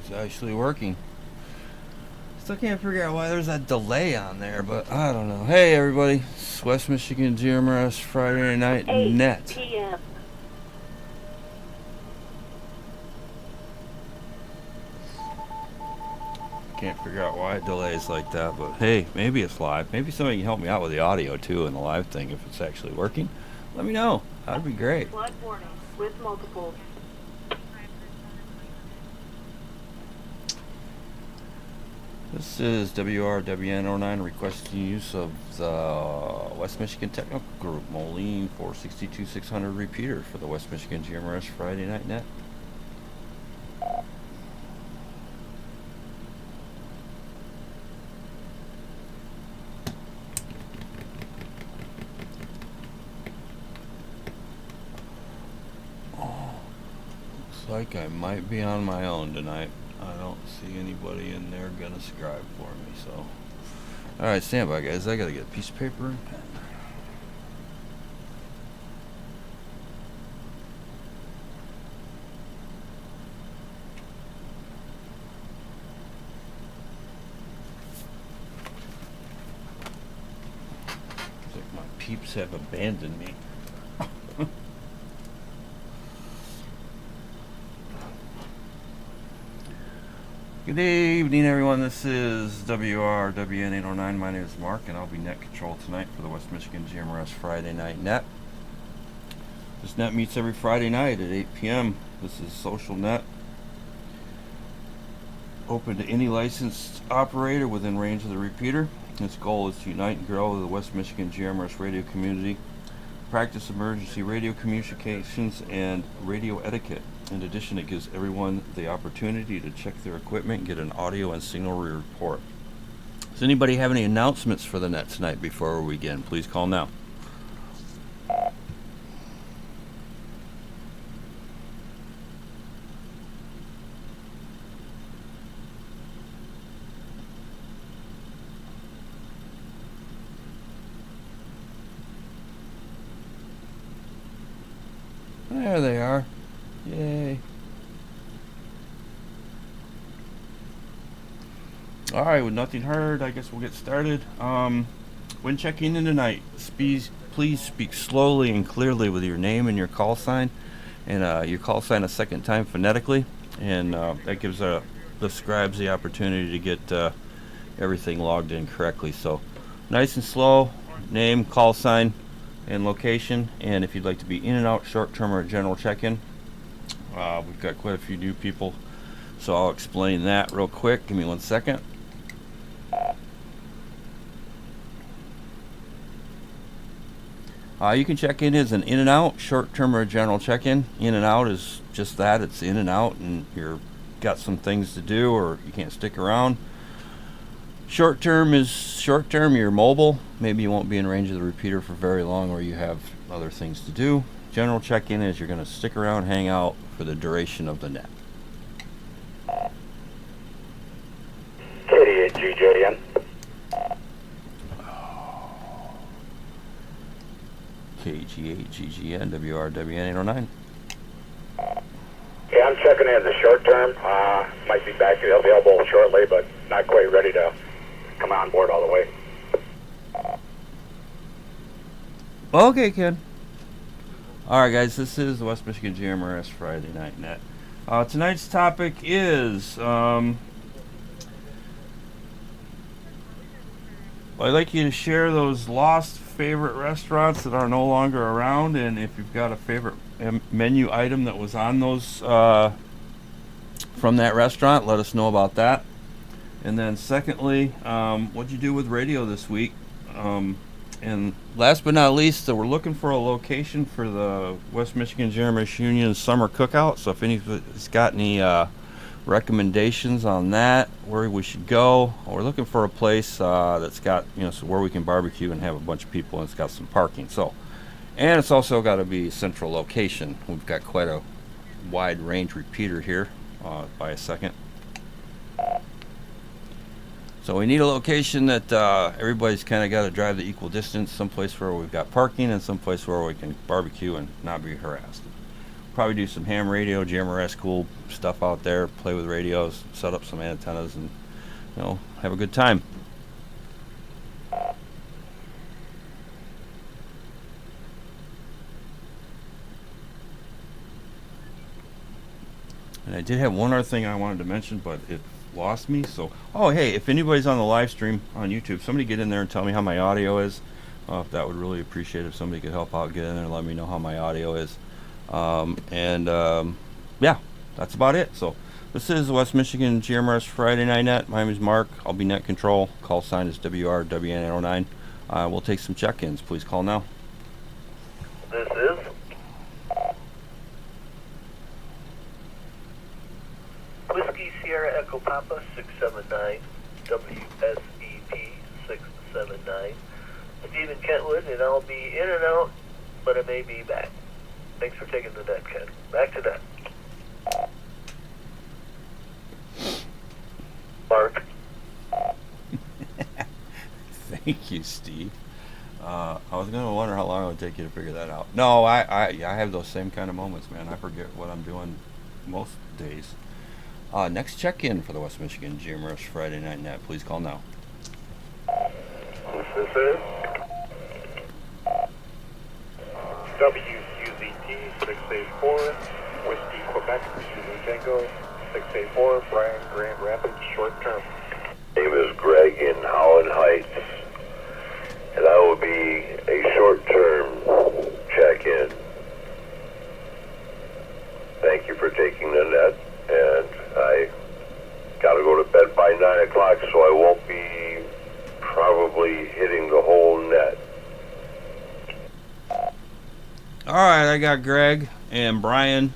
It's actually working. Still can't figure out why there's that delay on there, but I don't know. Hey everybody, it's West Michigan GMRS Friday Night 8 Net. p.m. Can't figure out why it delays like that, but hey, maybe it's live. Maybe somebody can help me out with the audio too in the live thing if it's actually working. Let me know. That'd be great. Flood warning with multiple. This is WRWN09 requesting use of the West Michigan Technical Group Moline 462-600 repeater for the West Michigan GMRS Friday Night Net. Looks like I might be on my own tonight. I don't see anybody in there gonna scribe for me, so. Alright, stand by guys, I gotta get a piece of paper and pen. Looks like my peeps have abandoned me. Good evening, everyone. This is WRWN809. My name is Mark, and I'll be net control tonight for the West Michigan GMRS Friday Night Net. This net meets every Friday night at 8 p.m. This is social net, open to any licensed operator within range of the repeater. Its goal is to unite and grow the West Michigan GMRS radio community, practice emergency radio communications, and radio etiquette. In addition, it gives everyone the opportunity to check their equipment and get an audio and signal report. Does anybody have any announcements for the net tonight before we begin? Please call now. There they are. Yay. Alright, with nothing heard, I guess we'll get started. When checking in tonight, please speak slowly and clearly with your name and your call sign, and your call sign a second time phonetically, and that gives the scribes the opportunity to get everything logged in correctly. So nice and slow, name, call sign, and location. And if you'd like to be in and out, short term, or a general check-in, we've got quite a few new people, so I'll explain that real quick. Give me 1 second. You can check in as an in and out, short term, or a general check-in. In and out is just that, it's in and out, and you're got some things to do or you can't stick around. Short term is short term, you're mobile, maybe you won't be in range of the repeater for very long, or you have other things to do. General check-in is you're going to stick around, hang out for the duration of the net. 88 GJN. KG8 GGN WRWN 809. Yeah, I'm checking in the short term. Might be back available shortly, but not quite ready to come on board all the way. Okay, Ken. Alright guys, this is the West Michigan GMRS Friday Night Net. Tonight's topic is I'd like you to share those lost favorite restaurants that are no longer around, and if you've got a favorite menu item that was on those from that restaurant, let us know about that. And then secondly, what'd you do with radio this week? And last but not least, we're looking for a location for the West Michigan GMRS Union Summer Cookout. So if anybody's got any recommendations on that, where we should go, we're looking for a place that's got, so where we can barbecue and have a bunch of people, and it's got some parking. So, and it's also got to be a central location. We've got quite a wide range repeater here. By a second. So we need a location that everybody's kind of got to drive the equal distance, someplace where we've got parking and someplace where we can barbecue and not be harassed. probably do some ham radio, GMRS, cool stuff out there. Play with radios, set up some antennas, and have a good time. And I did have one other thing I wanted to mention, but it lost me. So, hey, if anybody's on the live stream on YouTube, somebody get in there and tell me how my audio is. That would really appreciate if somebody could help out, get in there and let me know how my audio is. Yeah, that's about it. So, this is West Michigan GMRS Friday Night Net. My name is Mark. I'll be net control. Call sign is WRWN09. We'll take some check-ins. Please call now. This is Whiskey Sierra Echo Papa 679, WSEP 679. Stephen Kentwood, and I'll be in and out, but I may be back. Thanks for taking the net, Ken. Back to that. Mark. Thank you, Steve. I was going to wonder how long it would take you to figure that out. No, I have those same kind of moments, man. I forget what I'm doing most days. Next check-in for the West Michigan GMRS Friday Night Net. Please call now. This is WQZT 684, Whiskey Quebec, Zulu Tango 684, Brian, Grand Rapids, short term. Name is Greg in Holland Heights, and I will be a short-term check-in. Thank you for taking the net, and I got to go to bed by 9 o'clock, so I won't be probably hitting the whole net. All right, I got Greg and Brian.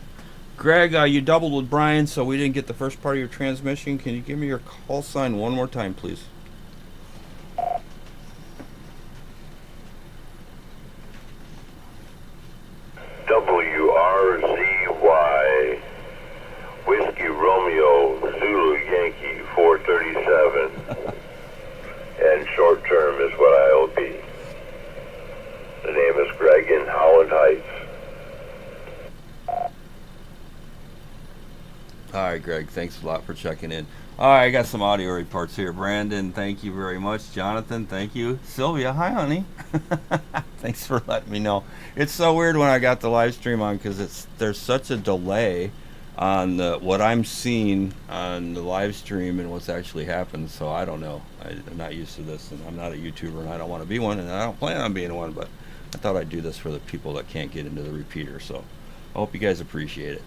Greg, you doubled with Brian, so we didn't get the first part of your transmission. Can you give me your call sign one more time, please? WRZY, Whiskey Romeo, Zulu Yankee 437, and short term is what I'll be. The name is Greg in Holland Heights. All right, Greg, thanks a lot for checking in. All right, I got some audio reports here. Brandon, thank you very much. Jonathan, thank you. Sylvia, hi, honey. Thanks for letting me know. It's so weird when I got the live stream on because there's such a delay on what I'm seeing on the live stream and what's actually happened. So I don't know. I'm not used to this, and I'm not a YouTuber, and I don't want to be one, and I don't plan on being one. But I thought I'd do this for the people that can't get into the repeater. So I hope you guys appreciate it.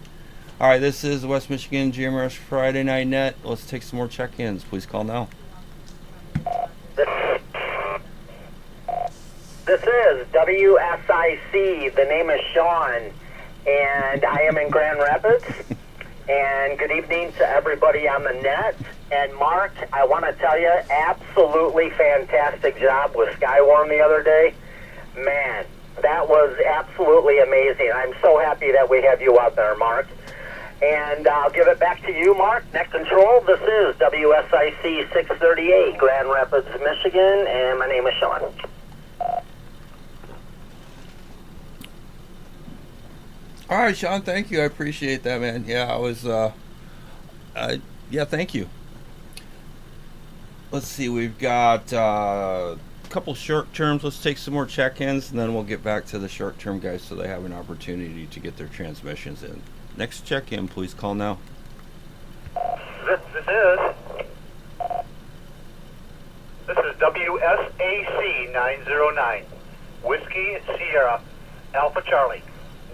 All right, this is West Michigan GMRS Friday Night Net. Let's take some more check-ins. Please call now. This is WSIC. The name is Sean, and I am in Grand Rapids. And good evening to everybody on the net. And Mark, I want to tell you, absolutely fantastic job with Skywarm the other day. Man, that was absolutely amazing. I'm so happy that we have you out there, Mark. And I'll give it back to you, Mark. Net control, this is WSIC 638, Grand Rapids, Michigan, and my name is Sean. All right, Sean, thank you. I appreciate that, man. Yeah, I was, yeah, thank you. Let's see, we've got a couple short terms. Let's take some more check-ins, and then we'll get back to the short-term guys so they have an opportunity to get their transmissions in. Next check-in, please call now. This is WSAC 909, Whiskey Sierra Alpha Charlie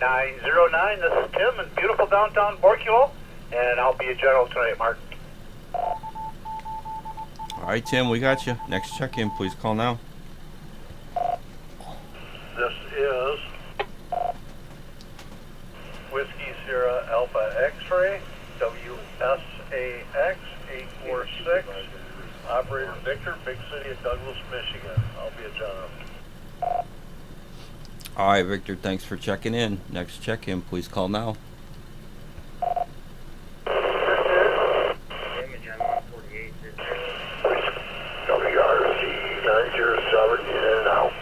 909. This is Tim in beautiful downtown Borculo, and I'll be a general tonight, Mark. All right, Tim, we got you. Next check-in, please call now. This is Whiskey Sierra Alpha X-Ray, WSAX 846, Operator Victor, Big City of Douglas, Michigan. I'll be a general. All right, Victor, thanks for checking in. Next check-in, please call now. WRC 907 in and out.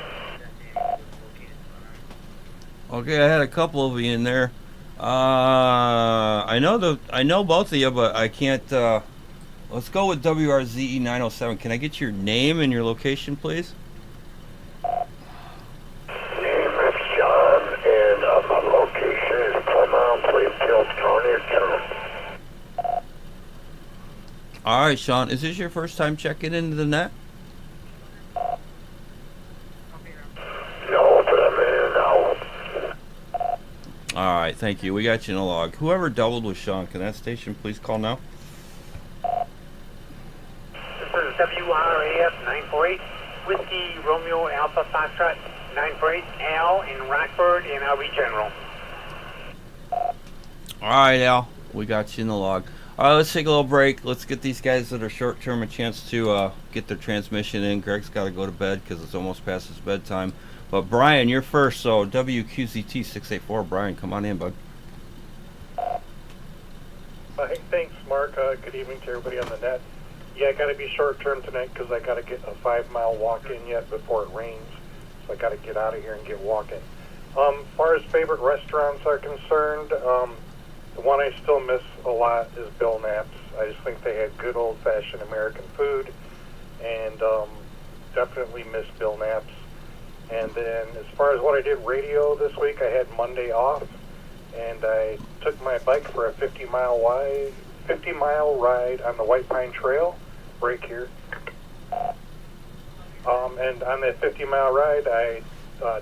Okay, I had a couple of you in there. I know both of you, but I can't. Let's go with WRZE 907. Can I get your name and your location, please? Name is John, and my location is Plymouth, Plainfield County, Durham. All right, Sean. Is this your first time checking into the net? No, but I'm in and out. All right, thank you. We got you in a log. Whoever doubled with Sean, can that station please call now? This is WRAS 948, Whiskey Romeo Alpha Foxtrot 948, Al in Rockford, and I'll be General. All right, Al. We got you in the log. All right, let's take a little break. Let's get these guys that are short term a chance to get their transmission in. Greg's got to go to bed because it's almost past his bedtime. But Brian, you're first, so WQZT 684. Brian, come on in, bud. Hey, thanks, Mark. Good evening to everybody on the net. Yeah, I got to be short term tonight because I got to get a 5-mile walk in yet before it rains. So I got to get out of here and get walking. As far as favorite restaurants are concerned, the one I still miss a lot is Bill Knapp's. I just think they had good old-fashioned American food, and definitely miss Bill Knapp's. And then as far as what I did radio this week, I had Monday off, and I took my bike for a 50-mile ride on the White Pine Trail, break here. And on that 50-mile ride, I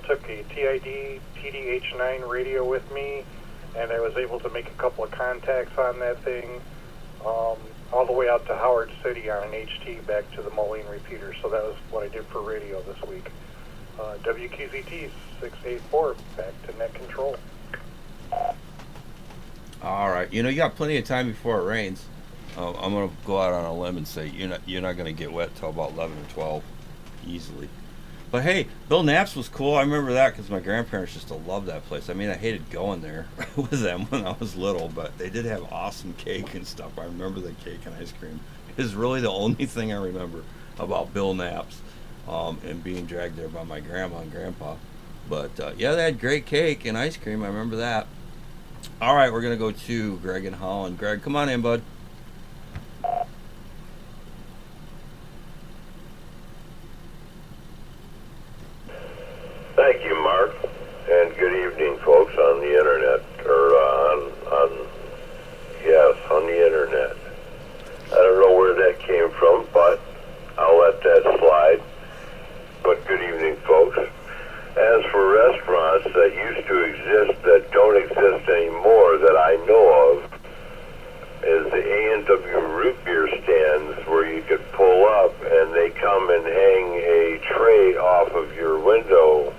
took a TID TDH9 radio with me, and I was able to make a couple of contacts on that thing, all the way out to Howard City on an HT back to the Moline repeater. So that was what I did for radio this week. WQZT 684, back to net control. All right. You know, you got plenty of time before it rains. I'm going to go out on a limb and say you're not going to get wet till about 11 or 12 easily. But hey, Bill Knapp's was cool. I remember that because my grandparents used to love that place. I mean, I hated going there with them when I was little, but they did have awesome cake and stuff. I remember the cake and ice cream. Is really the only thing I remember about Bill Knapp's, and being dragged there by my grandma and grandpa. But yeah, they had great cake and ice cream. I remember that. All right, we're going to go to Greg in Holland. Greg, come on in, bud. Thank you, Mark, and good evening, folks on the internet, or on the internet. I don't know where that came from, but I'll let that slide. But good evening, folks. As for restaurants that used to exist that don't exist anymore that I know of, is the A&W root beer stands where you could pull up and they come and hang a tray off of your window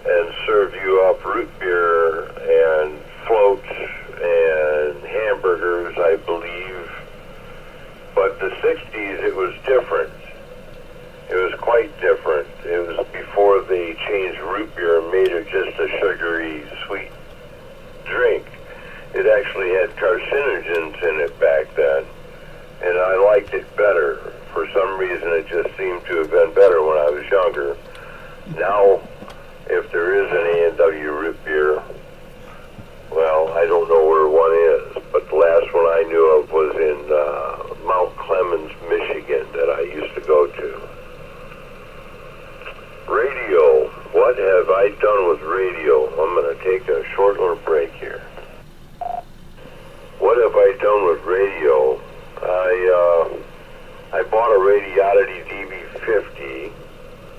and serve you up root beer and floats and hamburgers, I believe. But the 60s, it was different. It was quite different. It was before they changed root beer and made it just a sugary, sweet drink. It actually had carcinogens in it back then, and I liked it better. For some reason, it just seemed to have been better when I was younger. Now, if there is an A&W root beer, well, I don't know where one is, but the last one I knew of was in Mount Clemens, Michigan, that I used to go to. Radio. What have I done with radio? I'm going to take a short little break here. What have I done with radio? I bought a Radiodity DB50,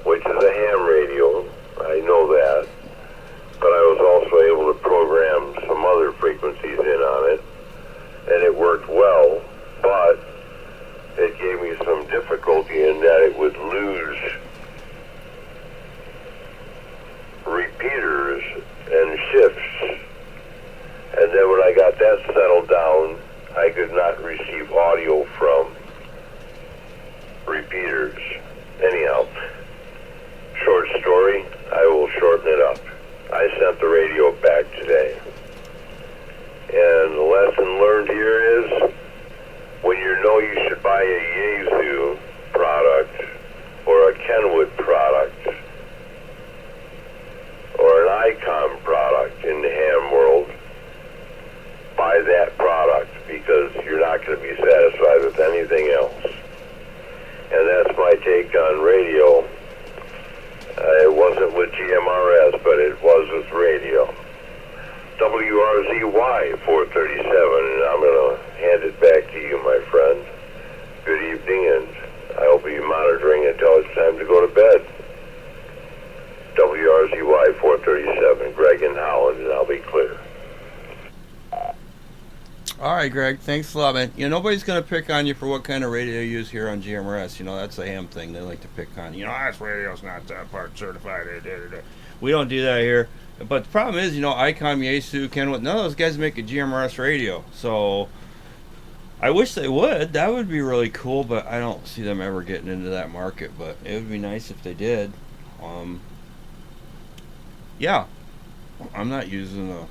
which is a ham radio. I know that. But I WRZY 437, and I'm going to hand it back to you, my friend. Good evening, and I'll be monitoring until it's time to go to bed. WRZY 437, Greg in Holland, and I'll be clear. All right, Greg. Thanks a lot, man. Nobody's going to pick on you for what kind of radio you use here on GMRS. That's a ham thing. They like to pick on you. This radio's not that part certified. We don't do that here. But the problem is, Icom, Yaesu, Kenwood, none of those guys make a GMRS radio. So I wish they would. That would be really cool, but I don't see them ever getting into that market. But it would be nice if they did. Yeah. I'm not using a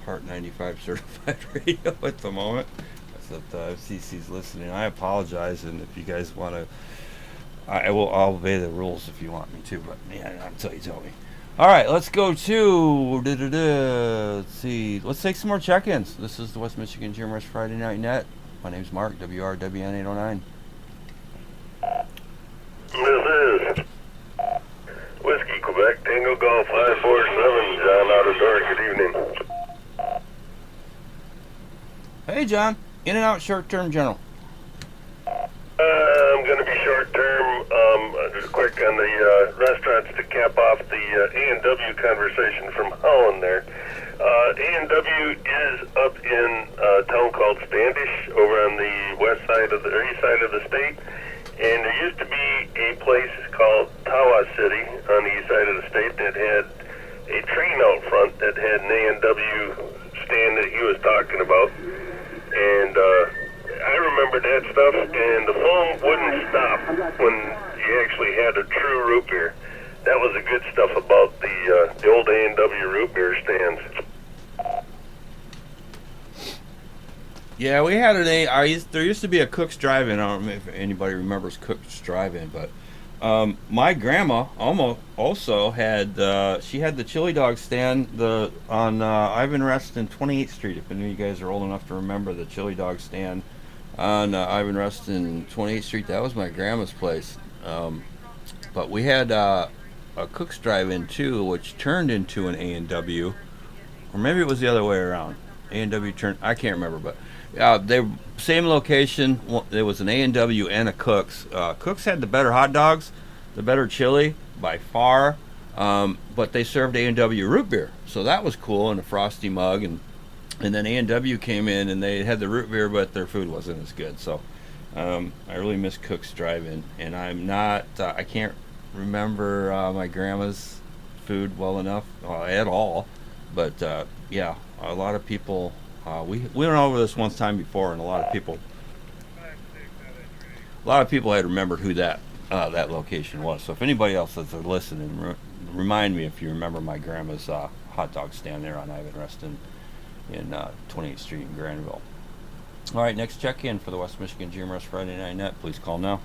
Part 95 certified radio at the moment. That's what the FCC's listening. I apologize, and if you guys want to, I'll obey the rules if you want me to, but yeah, not until you tell me. All right, let's go to, let's see, let's take some more check-ins. This is the West Michigan GMRS Friday Night Net. My name's Mark, WRWN 809. This is Whiskey Quebec, Tango Golf 547, John out of door. Good evening. Hey, John. In and out short-term general. I'm going to be short-term. Just quick on the restaurants to cap off the A&W conversation from Holland there. A&W is up in a town called Standish over on the west side of the east side of the state. And there used to be a place called Tawa City on the east side of the state that had a train out front that had an A&W stand that he was talking about. And I remember that stuff, and the phone wouldn't stop when you actually had a true root beer. That was the good stuff about the old A&W root beer stands. Yeah, we had there used to be a Cook's Drive-In. I don't know if anybody remembers Cook's Drive-In, but my grandma also had she had the chili dog stand on Ivan Rest and 28th Street. If any of you guys are old enough to remember the chili dog stand on Ivan Rest and 28th Street, that was my grandma's place. But we had a Cook's Drive-In too, which turned into an A&W, or maybe it was the other way around. A&W turned, I can't remember, but they same location. There was an A&W and a Cook's. Cook's had the better hot dogs, the better chili by far, but they served A&W root beer, so that was cool in a frosty mug. And then A&W came in and they had the root beer, but their food wasn't as good. So I really miss Cook's Drive-In, and I can't remember my grandma's food well enough at all. But yeah, a lot of people. We went over this one time before, and a lot of people had remembered who that location was. So if anybody else that's listening, remind me if you remember my grandma's hot dog stand there on Ivan Reston in 28th Street in Granville. All right, next check-in for the West Michigan GMRS Friday Night Net. Please call now.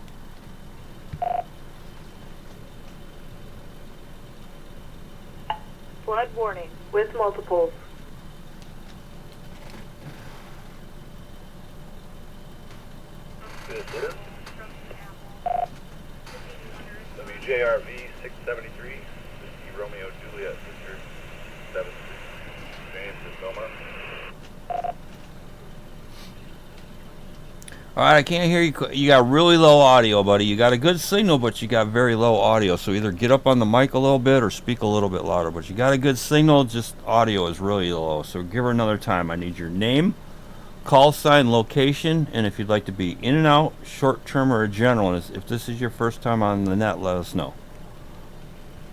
Flood warning with multiples. This is WJRV 673, Whiskey Romeo Juliet, Sister 7, James in Belmont. All right, I can't hear you. You got really low audio, buddy. You got a good signal, but you got very low audio. So either get up on the mic a little bit or speak a little bit louder. But you got a good signal, just audio is really low. So give her another time. I need your name, call sign, location, and if you'd like to be in and out, short term, or a general. And if this is your first time on the net, let us know.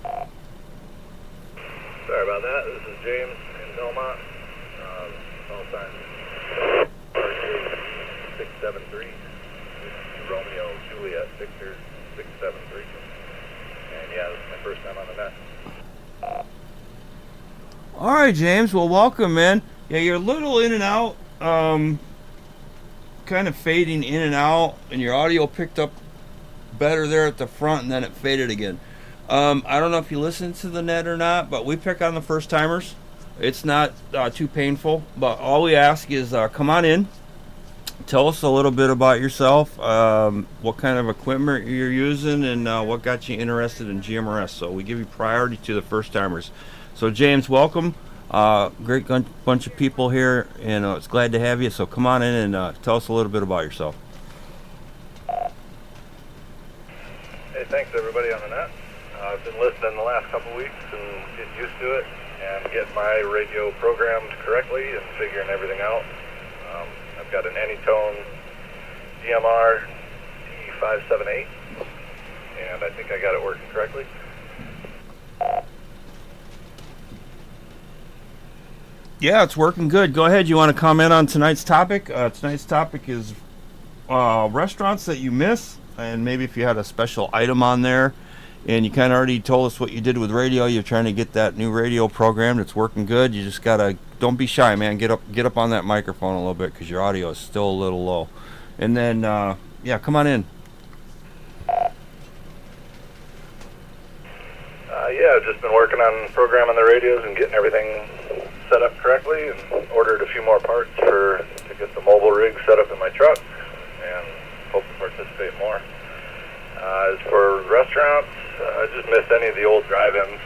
Sorry about that. This is James in Belmont. Call sign 673. Romeo Juliet Victor 673. And yeah, this is my first time on the net. All right, James. Well, welcome, man. Yeah, you're a little in and out. Kind of fading in and out, and your audio picked up better there at the front, and then it faded again. I don't know if you listen to the net or not, but we pick on the first timers. It's not too painful, but all we ask is come on in, tell us a little bit about yourself, what kind of equipment you're using, and what got you interested in GMRS. So we give you priority to the first timers. So James, welcome. Great bunch of people here, and it's glad to have you. So come on in and tell us a little bit about yourself. Hey, thanks everybody on the net. I've been listening the last couple weeks and getting used to it and getting my radio programmed correctly and figuring everything out. I've got an Anytone GMR D578, and I think I got it working correctly. Yeah, it's working good. Go ahead. You want to comment on tonight's topic? Tonight's topic is restaurants that you miss, and maybe if you had a special item on there, and you kind of already told us what you did with radio. You're trying to get that new radio programmed. It's working good. You just gotta, don't be shy, man. Get up on that microphone a little bit because your audio is still a little low. And then, yeah, come on in. Yeah, I've just been working on programming the radios and getting everything set up correctly, and ordered a few more parts to get the mobile rig set up in my truck, and hope to participate more. As for restaurants, I just missed any of the old drive-ins.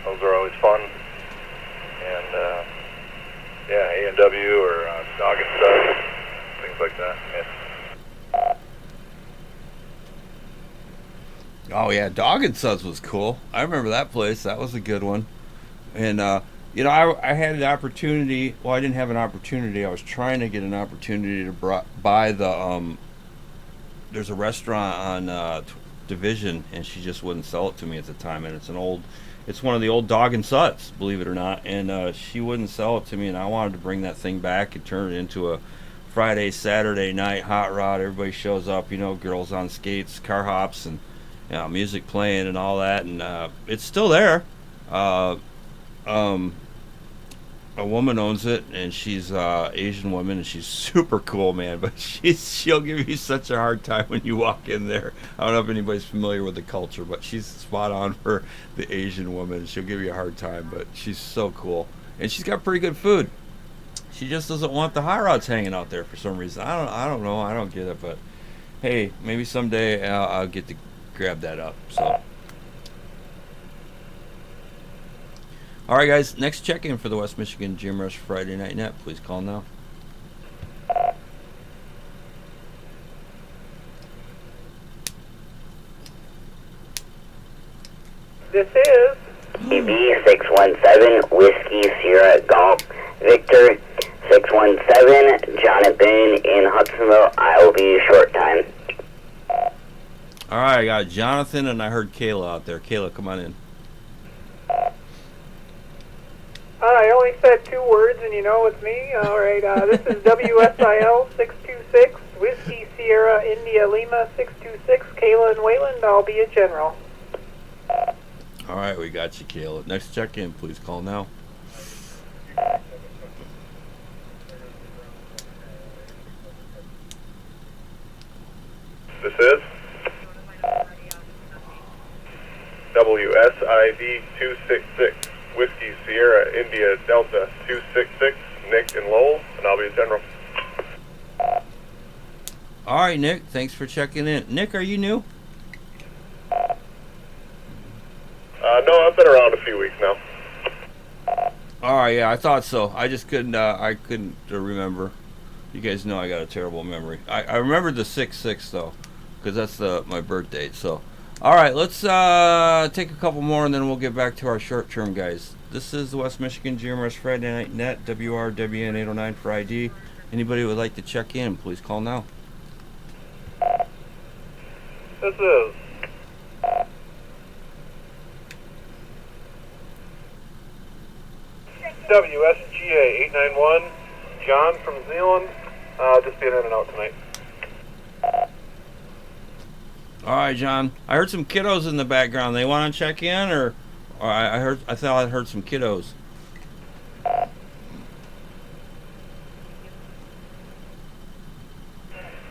Those are always fun. And yeah, A&W or Dog and Suds, things like that. Yeah. Oh yeah, Dog and Suds was cool. I remember that place. That was a good one. And you know, I had an opportunity. Well, I didn't have an opportunity. I was trying to get an opportunity to buy the. There's a restaurant on Division, and she just wouldn't sell it to me at the time. And it's one of the old Dog and Suds, believe it or not. And she wouldn't sell it to me, and I wanted to bring that thing back and turn it into a Friday, Saturday night hot rod. Everybody shows up, you know, girls on skates, car hops, and you know, music playing and all that. And it's still there. A woman owns it, and she's Asian woman, and she's super cool, man. But she'll give you such a hard time when you walk in there. I don't know if anybody's familiar with the culture, but she's spot on for the Asian woman. She'll give you a hard time, but she's so cool, and she's got pretty good food. She just doesn't want the hot rods hanging out there for some reason. I don't know. I don't get it, but hey, maybe someday I'll get to grab that up. So. All right, guys. Next check-in for the West Michigan GMRS Friday Night Net. Please call now. This is BB617 Whiskey Sierra Golf Victor 617 Jonathan in Hudsonville. I will be short time. All right, I got Jonathan, and I heard Kayla out there. Kayla, come on in. I only said 2 words, and you know it's me. All right, this is WSIL 626 Whiskey Sierra India Lima 626 Kayla and Wayland. I'll be a general. All right, we got you, Kayla. Next check-in, please call now. This is WSID 266 Whiskey Sierra India Delta 266 Nick and Lowell, and I'll be a general. All right, Nick. Thanks for checking in. Nick, are you new? No, I've been around a few weeks now. All right, yeah, I thought so. I just couldn't. I couldn't remember. You guys know I got a terrible memory. I remembered the 6-6 though, because that's my birth date. So, all right, let's take a couple more, and then we'll get back to our short-term guys. This is the West Michigan GMRS Friday Night Net, WRWN 809 for ID. Anybody would like to check in, please call now. This is WSGA 891 John from Zealand. Just being in and out tonight. All right, John. I heard some kiddos in the background. They want to check in, or I thought I heard some kiddos.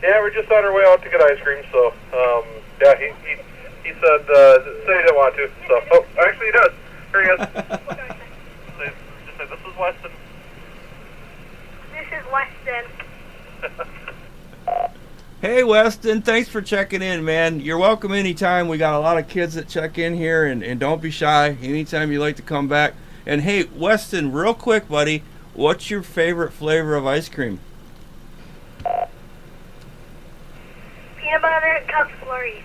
Yeah, we're just on our way out to get ice cream. So, yeah, he said he didn't want to. So, oh, actually he does. Here he is. Just say, this is Weston. This is Weston. Hey, Weston, thanks for checking in, man. You're welcome anytime. We got a lot of kids that check in here, and don't be shy. Anytime you like to come back. And hey, Weston, real quick, buddy, what's your favorite flavor of ice cream? Peanut butter and cup flurry.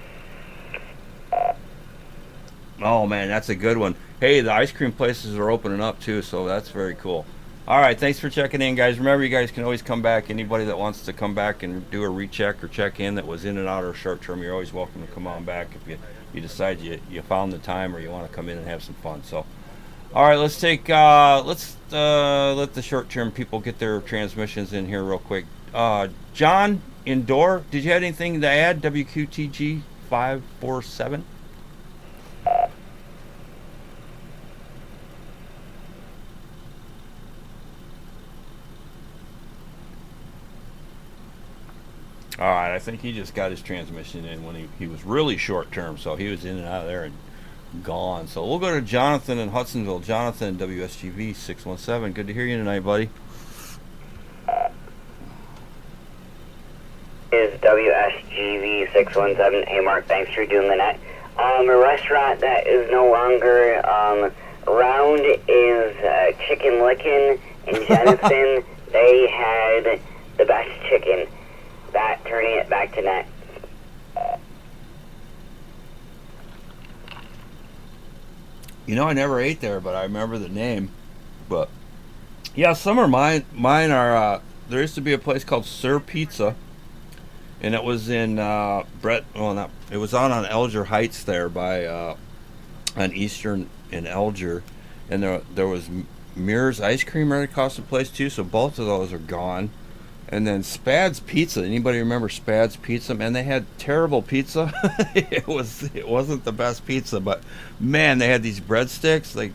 Oh man, that's a good one. Hey, the ice cream places are opening up too, so that's very cool. All right, thanks for checking in, guys. Remember, you guys can always come back. Anybody that wants to come back and do a recheck or check in that was in and out or short term, you're always welcome to come on back if you decide you found the time or you want to come in and have some fun. So, all right, let's take let the short term people get their transmissions in here real quick. John Indoor, did you have anything to add? WQTG 547. All right, I think he just got his transmission in when he was really short term, so he was in and out of there and gone. So we'll go to Jonathan in Hudsonville. Jonathan, WSGV 617. Good to hear you tonight, buddy. Is WSGV 617. Hey, Mark, thanks for doing the net. A restaurant that is no longer around is Chicken Lickin' in Jenison. They had the best chicken. Turning it back to net. You know, I never ate there, but I remember the name. But yeah, some are mine. Mine are. There used to be a place called Sir Pizza, and it was in it was on Elger Heights there by on Eastern in Elger, and there was Mirror's Ice Cream right across the place too. So both of those are gone. And then Spad's Pizza. Anybody remember Spad's Pizza? Man, they had terrible pizza. It wasn't the best pizza, but man, they had these breadsticks, like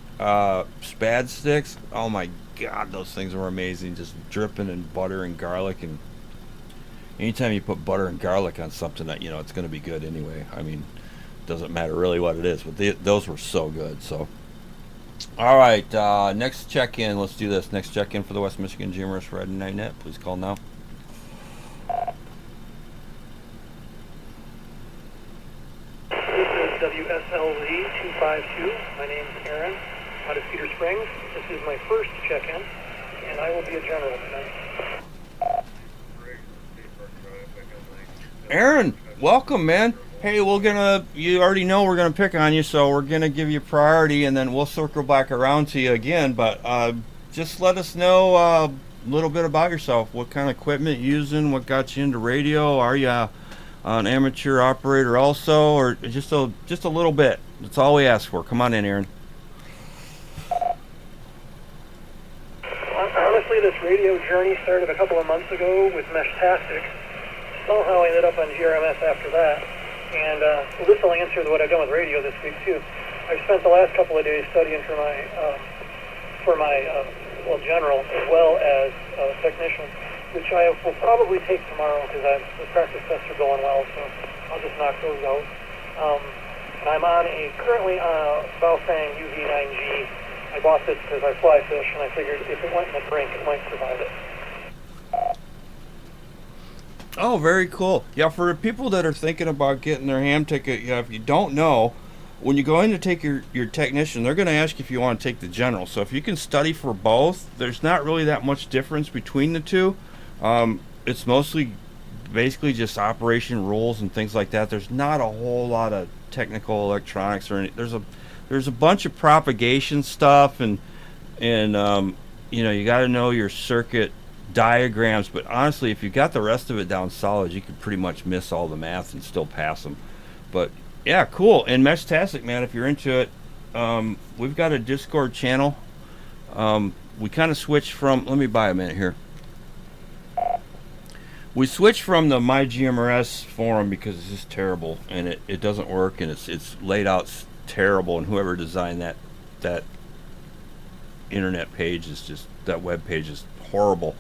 Spad sticks. Oh my God, those things were amazing. Just dripping in butter and garlic. And anytime you put butter and garlic on something, that it's going to be good anyway. I mean, it doesn't matter really what it is, but those were so good. So. All right, next check-in. Let's do this. Next check-in for the West Michigan GMRS Red and Night Net. Please call now. This is WSLZ 252. My name is Aaron out of Cedar Springs. This is my first check-in, and I will be a general tonight. Aaron, welcome, man. Hey, you already know we're gonna pick on you, so we're gonna give you priority, and then we'll circle back around to you again. But just let us know a little bit about yourself. What kind of equipment you're using? What got you into radio? Are you an amateur operator also, or just a little bit? That's all we ask for. Come on in, Aaron. Honestly, this radio journey started a couple of months ago with Meshtastic. Somehow I ended up on GRMS after that. And this will answer what I've done with radio this week too. I've spent the last couple of days studying for my general as well as technician, which I will probably take tomorrow because the practice tests are going well, so I'll just knock those out. And I'm currently on a Baofeng UV9G. I bought this because I fly fish, and I figured if it went in the drink, it might survive it. Oh, very cool. Yeah, for people that are thinking about getting their ham ticket, if you don't know, when you go in to take your technician, they're going to ask you if you want to take the general. So if you can study for both, there's not really that much difference between the two. It's mostly basically just operation rules and things like that. There's not a whole lot of technical electronics or anything. There's a bunch of propagation stuff and you got to know your circuit diagrams, but honestly, if you got the rest of it down solid, you could pretty much miss all the math and still pass them. But yeah, cool. And Meshtastic, man, if you're into it, we've got a Discord channel. We kind of switched from, let me buy a minute here. We switched from the My GMRS forum because it's just terrible and it doesn't work, and it's laid out terrible, and whoever designed that internet page is just, that web page is horrible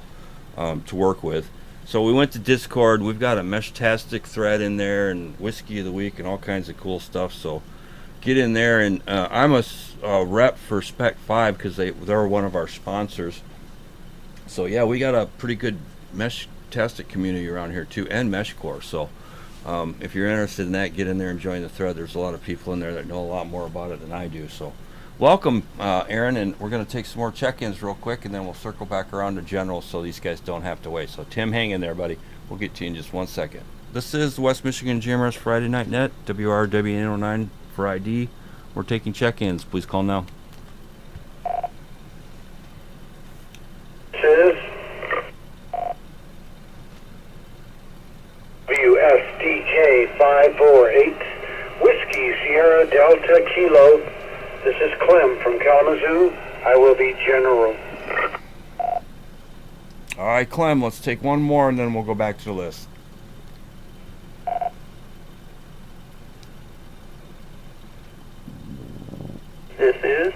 to work with. So we went to Discord. We've got a Meshtastic thread in there and Whiskey of the Week and all kinds of cool stuff. So get in there, and I'm a rep for Spec 5 because they're one of our sponsors. So yeah, we got a pretty good Meshtastic community around here too, and MeshCore. So if you're interested in that, get in there and join the thread. There's a lot of people in there that know a lot more about it than I do. So welcome, Aaron, and we're going to take some more check-ins real quick, and then we'll circle back around to general so these guys don't have to wait. So, Tim, hang in there, buddy. We'll get to you in just 1 second. This is West Michigan GMRS Friday Night Net, WRW809 for ID. We're taking check-ins. Please call now. This is WSDK 548 Whiskey Sierra Delta Kilo. This is Clem from Kalamazoo. I will be general. All right, Clem, let's take one more, and then we'll go back to the list. This is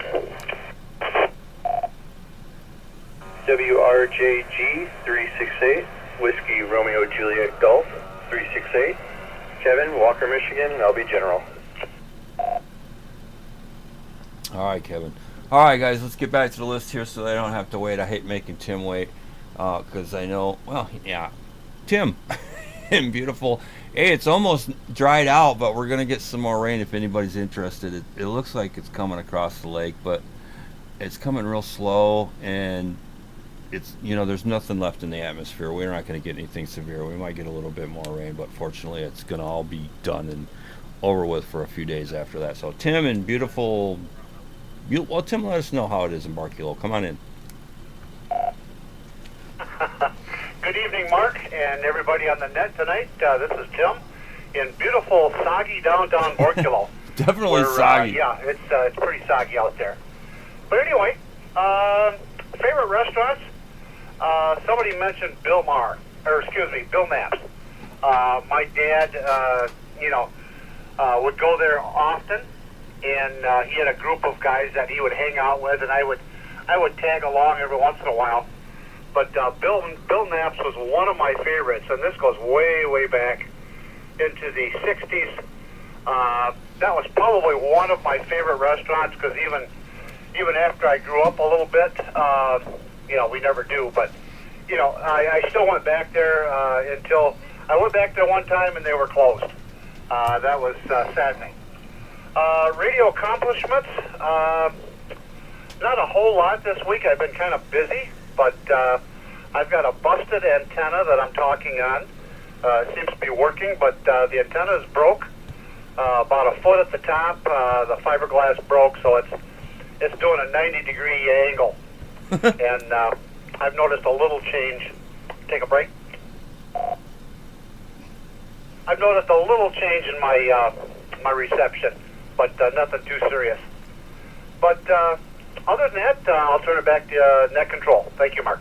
WRJG 368, Whiskey Romeo Juliet Golf 368. Kevin, Walker, Michigan, I'll be general. All right, Kevin. All right, guys, let's get back to the list here so they don't have to wait. I hate making Tim wait because I know, well, yeah, Tim and beautiful. Hey, it's almost dried out, but we're going to get some more rain if anybody's interested. It looks like it's coming across the lake, but it's coming real slow, and it's, there's nothing left in the atmosphere. We're not going to get anything severe. We might get a little bit more rain, but fortunately it's going to all be done and over with for a few days after that. So Tim and beautiful, well, Tim, let us know how it is in Barkilo. Come on in. Good evening, Mark, and everybody on the net tonight. This is Tim in beautiful, soggy downtown Borculo. Definitely soggy. Yeah, it's pretty soggy out there. But anyway, favorite restaurants? Somebody mentioned Bill Knapp's. My dad, would go there often, and he had a group of guys that he would hang out with, and I would tag along every once in a while. But Bill Knapp's was one of my favorites, and this goes way, way back into the 60s. That was probably one of my favorite restaurants because even after I grew up a little bit, we never do. But, I still went back there until I went back there one time and they were closed. That was saddening. Radio accomplishments, not a whole lot this week. I've been kind of busy. But I've got a busted antenna that I'm talking on. It seems to be working, but the antenna is broke, about a foot at the top. The fiberglass broke, so it's doing a 90-degree angle. And I've noticed a little change. Take a break. I've noticed a little change in my reception, but nothing too serious. But other than that, I'll turn it back to net control. Thank you, Mark.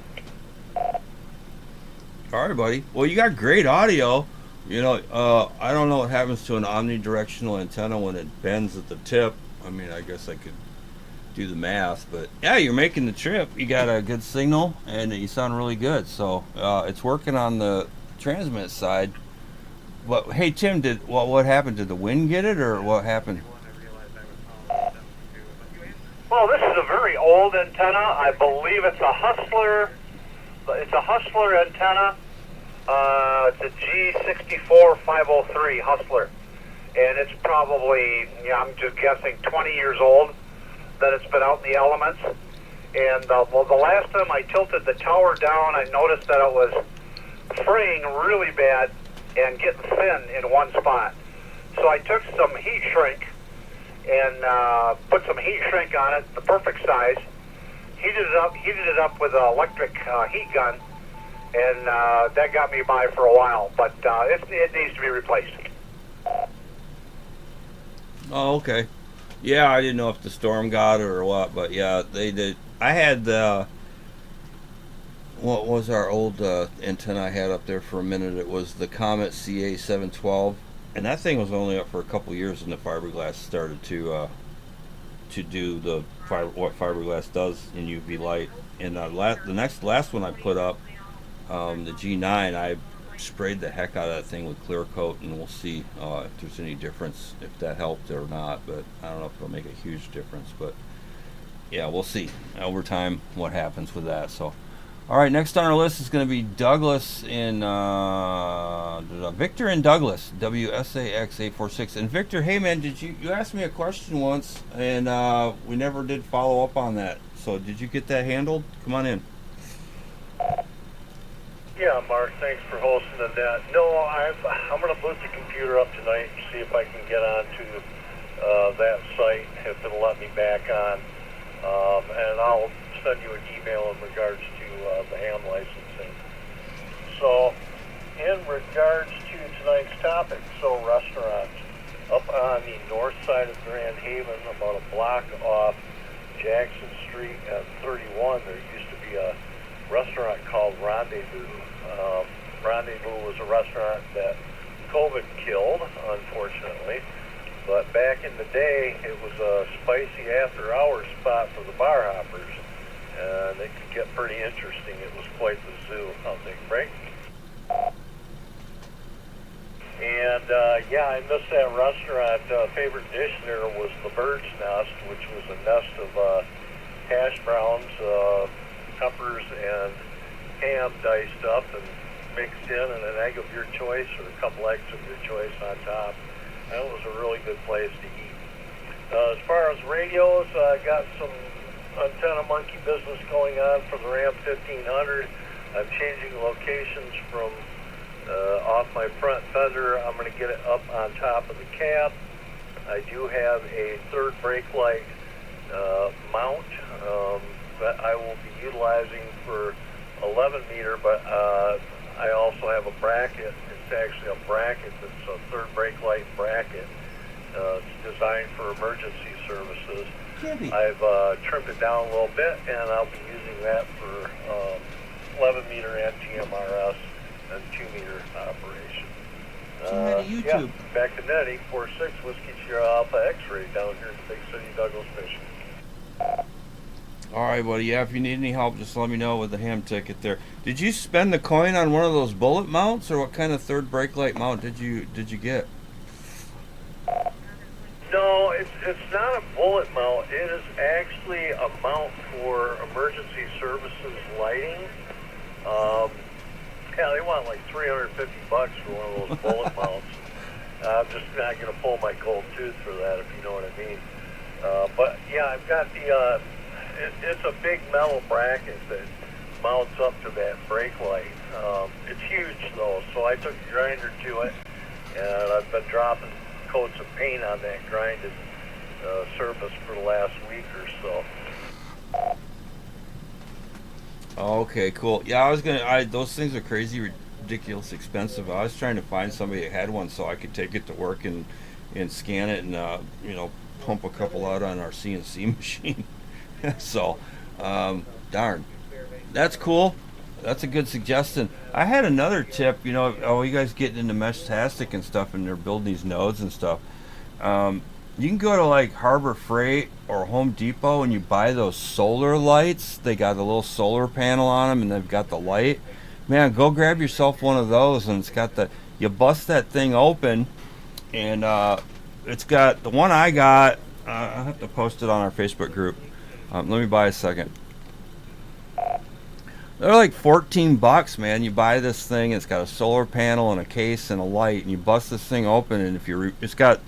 All right, buddy. Well, you got great audio. I don't know what happens to an omnidirectional antenna when it bends at the tip. I mean, I guess I could do the math, but yeah, you're making the trip. You got a good signal, and you sound really good. So it's working on the transmit side. But hey, Tim, what happened? Did the wind get it, or what happened? Well, this is a very old antenna. I believe it's a Hustler. It's a Hustler antenna. It's a G64503 Hustler, and it's probably, I'm just guessing, 20 years old that it's been out in the elements. And the last time I tilted the tower down, I noticed that it was fraying really bad and getting thin in one spot. So I took some heat shrink and put some heat shrink on it, the perfect size, heated it up with an electric heat gun, and that got me by for a while, but it needs to be replaced. Oh, okay. Yeah, I didn't know if the storm got it or what, but yeah, they did. I had what was our old antenna I had up there for a minute? It was the Comet CA712. And that thing was only up for a couple years, and the fiberglass started to do what fiberglass does in UV light. And the last one I put up, the G9, I sprayed the heck out of that thing with clear coat, and we'll see if there's any difference, if that helped or not. But I don't know if it'll make a huge difference. But yeah, we'll see over time what happens with that. So, All right, next on our list is going to be Douglas in Victor and Douglas, WSAX 846. And Victor, hey man, did you asked me a question once, and we never did follow up on that. So did you get that handled? Come on in. Yeah, Mark, thanks for hosting the net. No, I'm going to boot the computer up tonight and see if I can get onto that site, if it'll let me back on. And I'll send you an email in regards to the ham licensing. So, in regards to tonight's topic, so restaurants. Up on the north side of Grand Haven, about a block off Jackson Street and 31, there used to be a restaurant called Rendezvous. Rendezvous was a restaurant that COVID killed, unfortunately. But back in the day, it was a spicy after-hours spot for the bar hoppers, and it could get pretty interesting. It was quite the zoo, I'll take a break. And yeah, I missed that restaurant. Favorite dish there was the bird's nest, which was a nest of hash browns, peppers, and ham diced up and mixed in, and an egg of your choice or a couple eggs of your choice on top. That was a really good place to eat. As far as radios, I got some antenna monkey business going on for the Ram 1500. I'm changing locations from off my front fender. I'm going to get it up on top of the cab. I do have a third brake light mount that I will be utilizing for 11 meter, but I also have a bracket. It's actually a bracket that's a third brake light bracket. It's designed for emergency services. I've trimmed it down a little bit, and I'll be using that for 11 meter and GMRS and 2 meter operation. YouTube. Yeah, back to net 846 Whiskey Sierra Alpha X-ray down here in the big city, Douglas, Michigan. All right, buddy. Yeah, if you need any help, just let me know with the ham ticket there. Did you spend the coin on one of those bullet mounts, or what kind of third brake light mount did you get? No, it's not a bullet mount. It is actually a mount for emergency services lighting. Yeah, they want like $350 for one of those bullet mounts. I'm just not going to pull my gold tooth for that, if you know what I mean. But yeah, I've got the. It's a big metal bracket that mounts up to that brake light. It's huge though, so I took a grinder to it, and I've been dropping coats of paint on that grinded surface for the last week or so. Okay, cool. Yeah, those things are crazy, ridiculous expensive. I was trying to find somebody that had one so I could take it to work and scan it and pump a couple out on our CNC machine. So, darn, that's cool. That's a good suggestion. I had another tip. You guys getting into Mesh-tastic and stuff, and they're building these nodes and stuff. You can go to like Harbor Freight or Home Depot and you buy those solar lights. They got a little solar panel on them, and they've got the light. Man, go grab yourself one of those, and it's got you bust that thing open, and it's got the one I got. I'll have to post it on our Facebook group. Let me buy a second. They're like $14, man. You buy this thing, it's got a solar panel and a case and a light, and you bust this thing open, and if it's got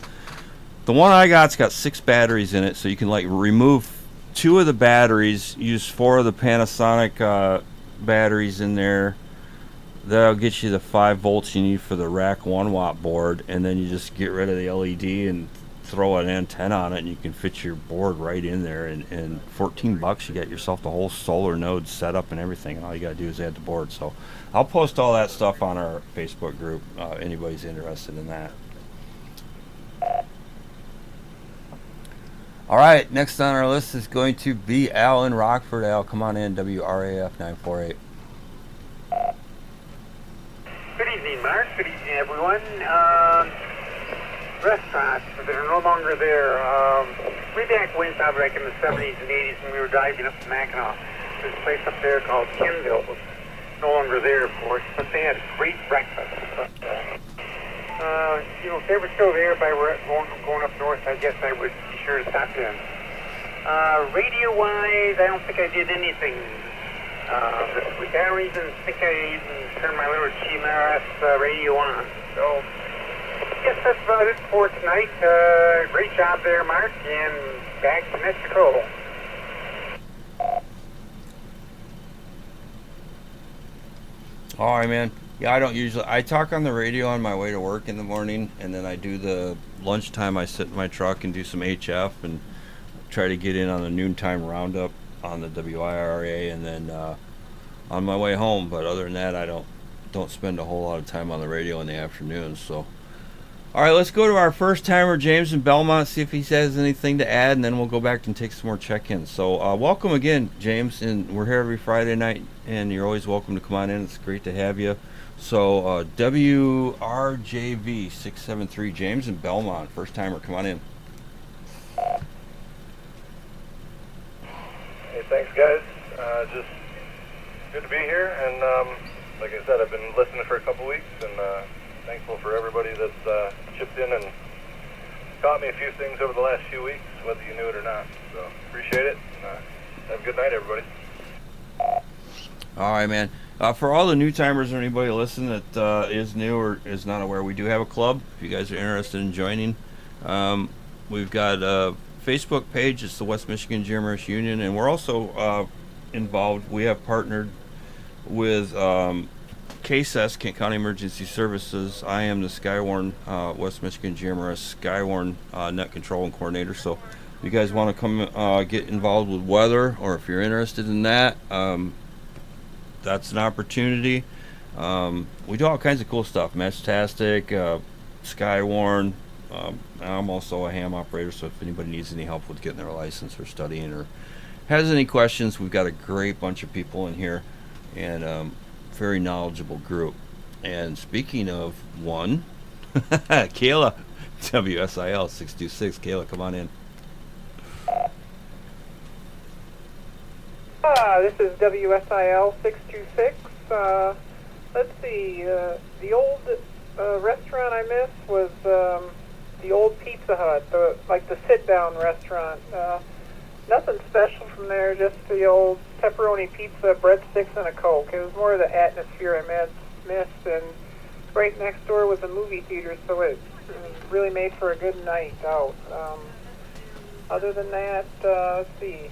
the one I got's got 6 batteries in it, so you can like remove 2 of the batteries, use 4 of the Panasonic batteries in there. That'll get you the 5 volts you need for the rack 1-watt board, and then you just get rid of the LED and throw an antenna on it, and you can fit your board right in there. And $14, you get yourself the whole solar node set up and everything. And all you gotta do is add the board. So I'll post all that stuff on our Facebook group. Anybody's interested in that. All right, next on our list is going to be Al in Rockford. Al, come on in, WRAF 948. Good evening, Mark. Good evening, everyone. Restaurants that are no longer there. Way back when, probably like in the 70s and 80s, when we were driving up to Mackinac, there's a place up there called Kenville. It was no longer there, of course, but they had great breakfast. If they were still there, if I were going up north, I guess I would be sure to stop in. Radio-wise, I don't think I did anything I don't even think I even turned my little GMRS radio on. So, I guess that's about it for tonight. Great job there, Mark, and back to Mexico. All right, man. Yeah, I talk on the radio on my way to work in the morning, and then I do the lunchtime. I sit in my truck and do some HF and try to get in on the noontime roundup on the WIRA, and then on my way home. But other than that, I don't spend a whole lot of time on the radio in the afternoon. So, all right, let's go to our first timer, James in Belmont, see if he has anything to add, and then we'll go back and take some more check-ins. So, welcome again, James, and we're here every Friday night, and you're always welcome to come on in. It's great to have you. So, WRJV 673, James in Belmont, first timer, come on in. Hey, thanks, guys. Just good to be here, and like I said, I've been listening for a couple weeks, and thankful for everybody that's chipped in and taught me a few things over the last few weeks, whether you knew it or not. So appreciate it. Have a good night, everybody. All right, man. For all the new timers or anybody listening that is new or is not aware, we do have a club. If you guys are interested in joining, we've got a Facebook page. It's the West Michigan GMRS Union, and we're also involved. We have partnered with KSES, Kent County Emergency Services. I am the Skywarn, West Michigan GMRS Skywarn Net Control and Coordinator. So if you guys want to come get involved with weather, or if you're interested in that, that's an opportunity. We do all kinds of cool stuff. Meshtastic, Skywarn. I'm also a ham operator, so if anybody needs any help with getting their license or studying or has any questions, we've got a great bunch of people in here, and very knowledgeable group. And speaking of one, Kayla, WSIL 626. Kayla, come on in. This is WSIL 626. Let's see. The old restaurant I missed was the old Pizza Hut, like the sit-down restaurant. Nothing special from there, just the old pepperoni pizza, breadsticks, and a Coke. It was more of the atmosphere I missed, and right next door was a movie theater, so it really made for a good night out. Other than that, let's see.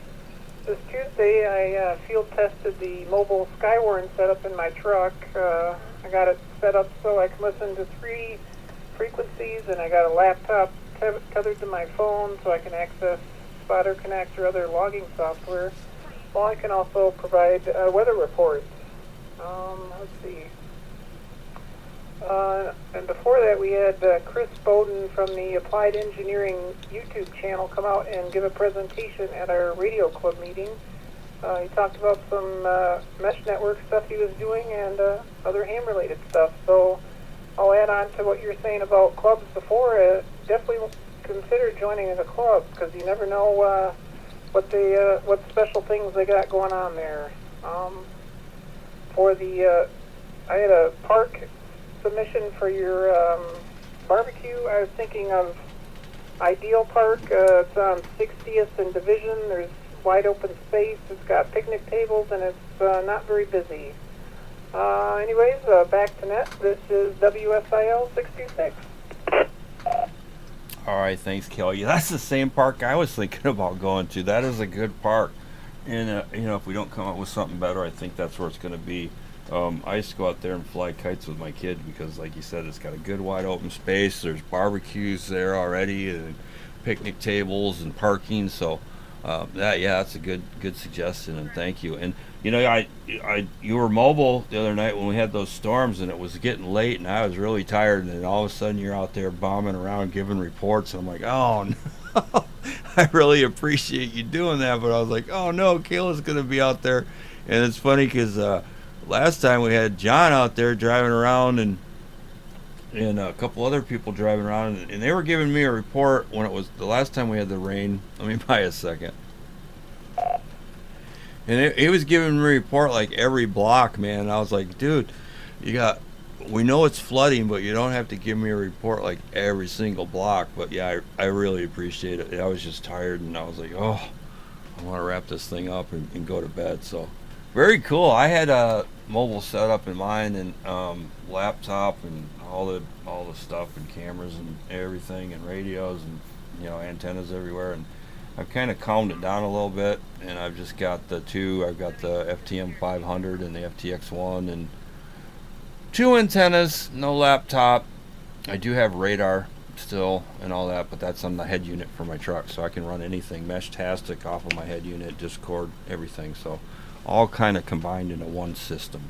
This Tuesday, I field tested the mobile Skywarn setup in my truck. I got it set up so I can listen to 3 frequencies, and I got a laptop tethered to my phone so I can access Spotter Connect or other logging software. Well, I can also provide weather reports. Let's see. And before that, we had Chris Bowden from the Applied Engineering YouTube channel come out and give a presentation at our radio club meeting. He talked about some mesh network stuff he was doing and other ham-related stuff. So I'll add on to what you were saying about clubs before. Definitely consider joining the club, because you never know what special things they got going on there. I had a park submission for your barbecue. I was thinking of Ideal Park. It's on 60th and Division. There's wide open space. It's got picnic tables, and it's not very busy. Anyways, back to net. This is WSIL 626. All right, thanks, Kelly. That's the same park I was thinking about going to. That is a good park, and if we don't come up with something better, I think that's where it's going to be. I used to go out there and fly kites with my kid because, like you said, it's got a good wide open space. There's barbecues there already, and picnic tables and parking. So that's a good suggestion, and thank you. And you were mobile the other night when we had those storms, and it was getting late, and I was really tired. And then all of a sudden, you're out there bombing around, giving reports, and I'm like, oh no, I really appreciate you doing that. But I was like, oh no, Kayla's gonna be out there, and it's funny because last time we had John out there driving around, and a couple other people driving around, and they were giving me a report when it was the last time we had the rain. Let me buy a second. And he was giving me a report like every block, man. And I was like, dude, we know it's flooding, but you don't have to give me a report like every single block. But yeah, I really appreciate it. I was just tired, and I was like, oh, I want to wrap this thing up and go to bed. So Very cool. I had a mobile setup in mine and laptop and all the stuff and cameras and everything and radios and antennas everywhere, and I've kind of calmed it down a little bit, and I've just got the two. I've got the FTM 500 and the FTX 1 and two antennas, no laptop. I do have radar still and all that, but that's on the head unit for my truck, so I can run anything Mesh-tastic off of my head unit, Discord, everything. So all kind of combined into one system.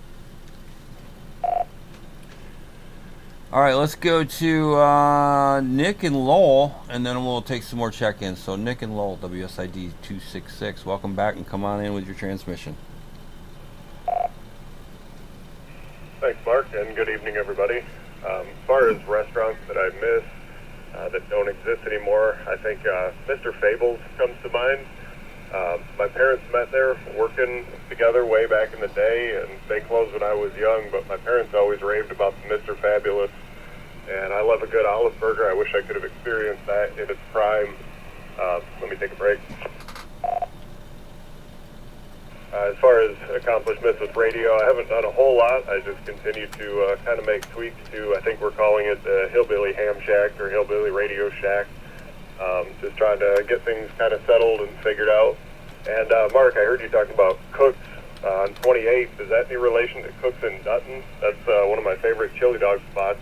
All right, let's go to Nick and Lowell, and then we'll take some more check-ins. So Nick and Lowell, WSID 266, welcome back, and come on in with your transmission. Thanks, Mark, and good evening, everybody. As far as restaurants that I miss that don't exist anymore, I think Mr. Fables comes to mind. My parents met there working together way back in the day, and they closed when I was young, but my parents always raved about the Mr. Fabulous, and I love a good olive burger. I wish I could have experienced that in its prime. Let me take a break. As far as accomplishments with radio, I haven't done a whole lot. I just continue to kind of make tweaks to, I think we're calling it the Hillbilly Ham Shack or Hillbilly Radio Shack. Just trying to get things kind of settled and figured out. And Mark, I heard you talking about Cook's on 28th. Is that any relation to Cook's in Dutton? That's one of my favorite chili dog spots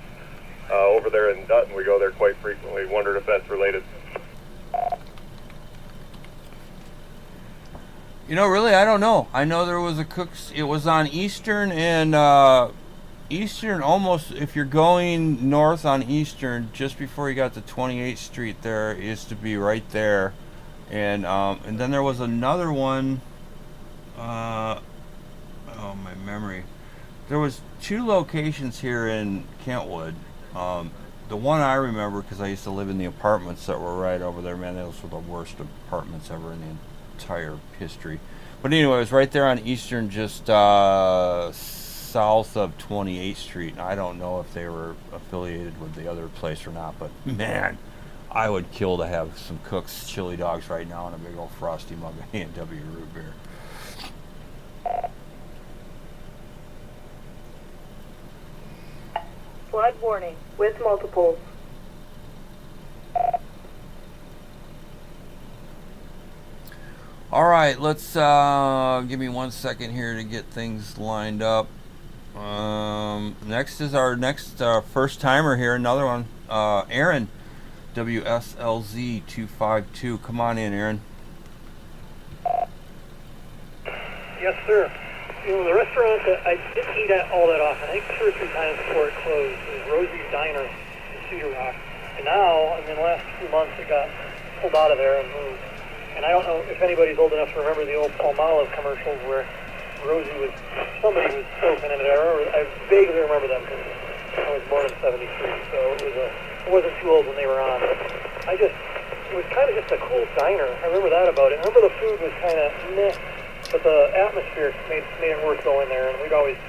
over there in Dutton. We go there quite frequently. Wondered if that's related. Really, I don't know. I know there was a Cook's. It was on Eastern and Eastern, almost if you're going north on Eastern, just before you got to 28th Street, there used to be right there, and then there was another one. Oh, my memory. There was two locations here in Kentwood. The one I remember because I used to live in the apartments that were right over there. Man, those were the worst apartments ever in the entire history. But anyway, it was right there on Eastern, just south of 28th Street. And I don't know if they were affiliated with the other place or not, but man, I would kill to have some Cook's chili dogs right now and a big old frosty mug of A&W root beer. Flood warning with multiples. All right, let's give me 1 second here to get things lined up. Next is our first timer here, another one, Aaron, WSLZ 252. Come on in, Aaron. Yes, sir. The restaurant that I didn't eat at all that often, I think 2 or 3 times before it closed, was Rosie's Diner in Cedar Rock. And now, in the last few months, it got pulled out of there and moved. And I don't know if anybody's old enough to remember the old Palmolive commercials where somebody was soaking in it. I vaguely remember them because I was born in 73, so I wasn't too old when they were on. But it was kind of just a cool diner. I remember that about it. I remember the food was kind of meh, but the atmosphere made it worth going there. And we'd always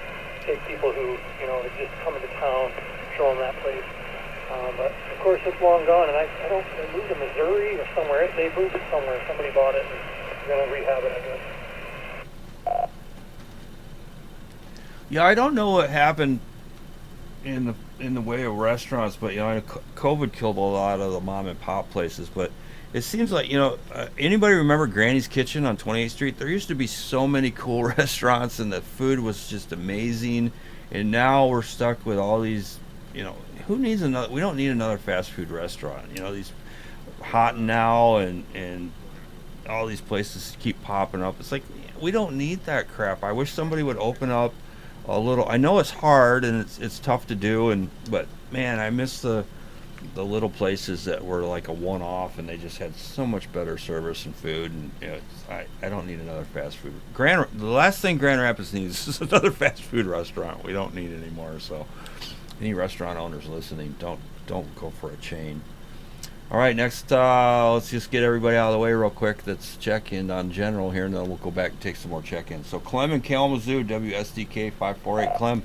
take people who, had just come into town, show them that place. But of course it's long gone, and they moved to Missouri or somewhere. They moved it somewhere. Somebody bought it and they're going to rehab it, I guess. Yeah, I don't know what happened in the way of restaurants, but COVID killed a lot of the mom and pop places. But it seems like anybody remember Granny's Kitchen on 28th Street? There used to be so many cool restaurants, and the food was just amazing. And now we're stuck with all these. Who needs another? We don't need another fast food restaurant. These Hot Now and all these places keep popping up. It's like we don't need that crap. I wish somebody would open up a little. I know it's hard and it's tough to do, but man, I miss the little places that were like a one-off and they just had so much better service and food. And I don't need another fast food. The last thing Grand Rapids needs is another fast food restaurant. We don't need it anymore. So. Any restaurant owners listening, don't go for a chain. All right, next, let's just get everybody out of the way real quick. Let's check in on general here, and then we'll go back and take some more check-ins. So Clem in Kalamazoo, WSDK 548. Clem.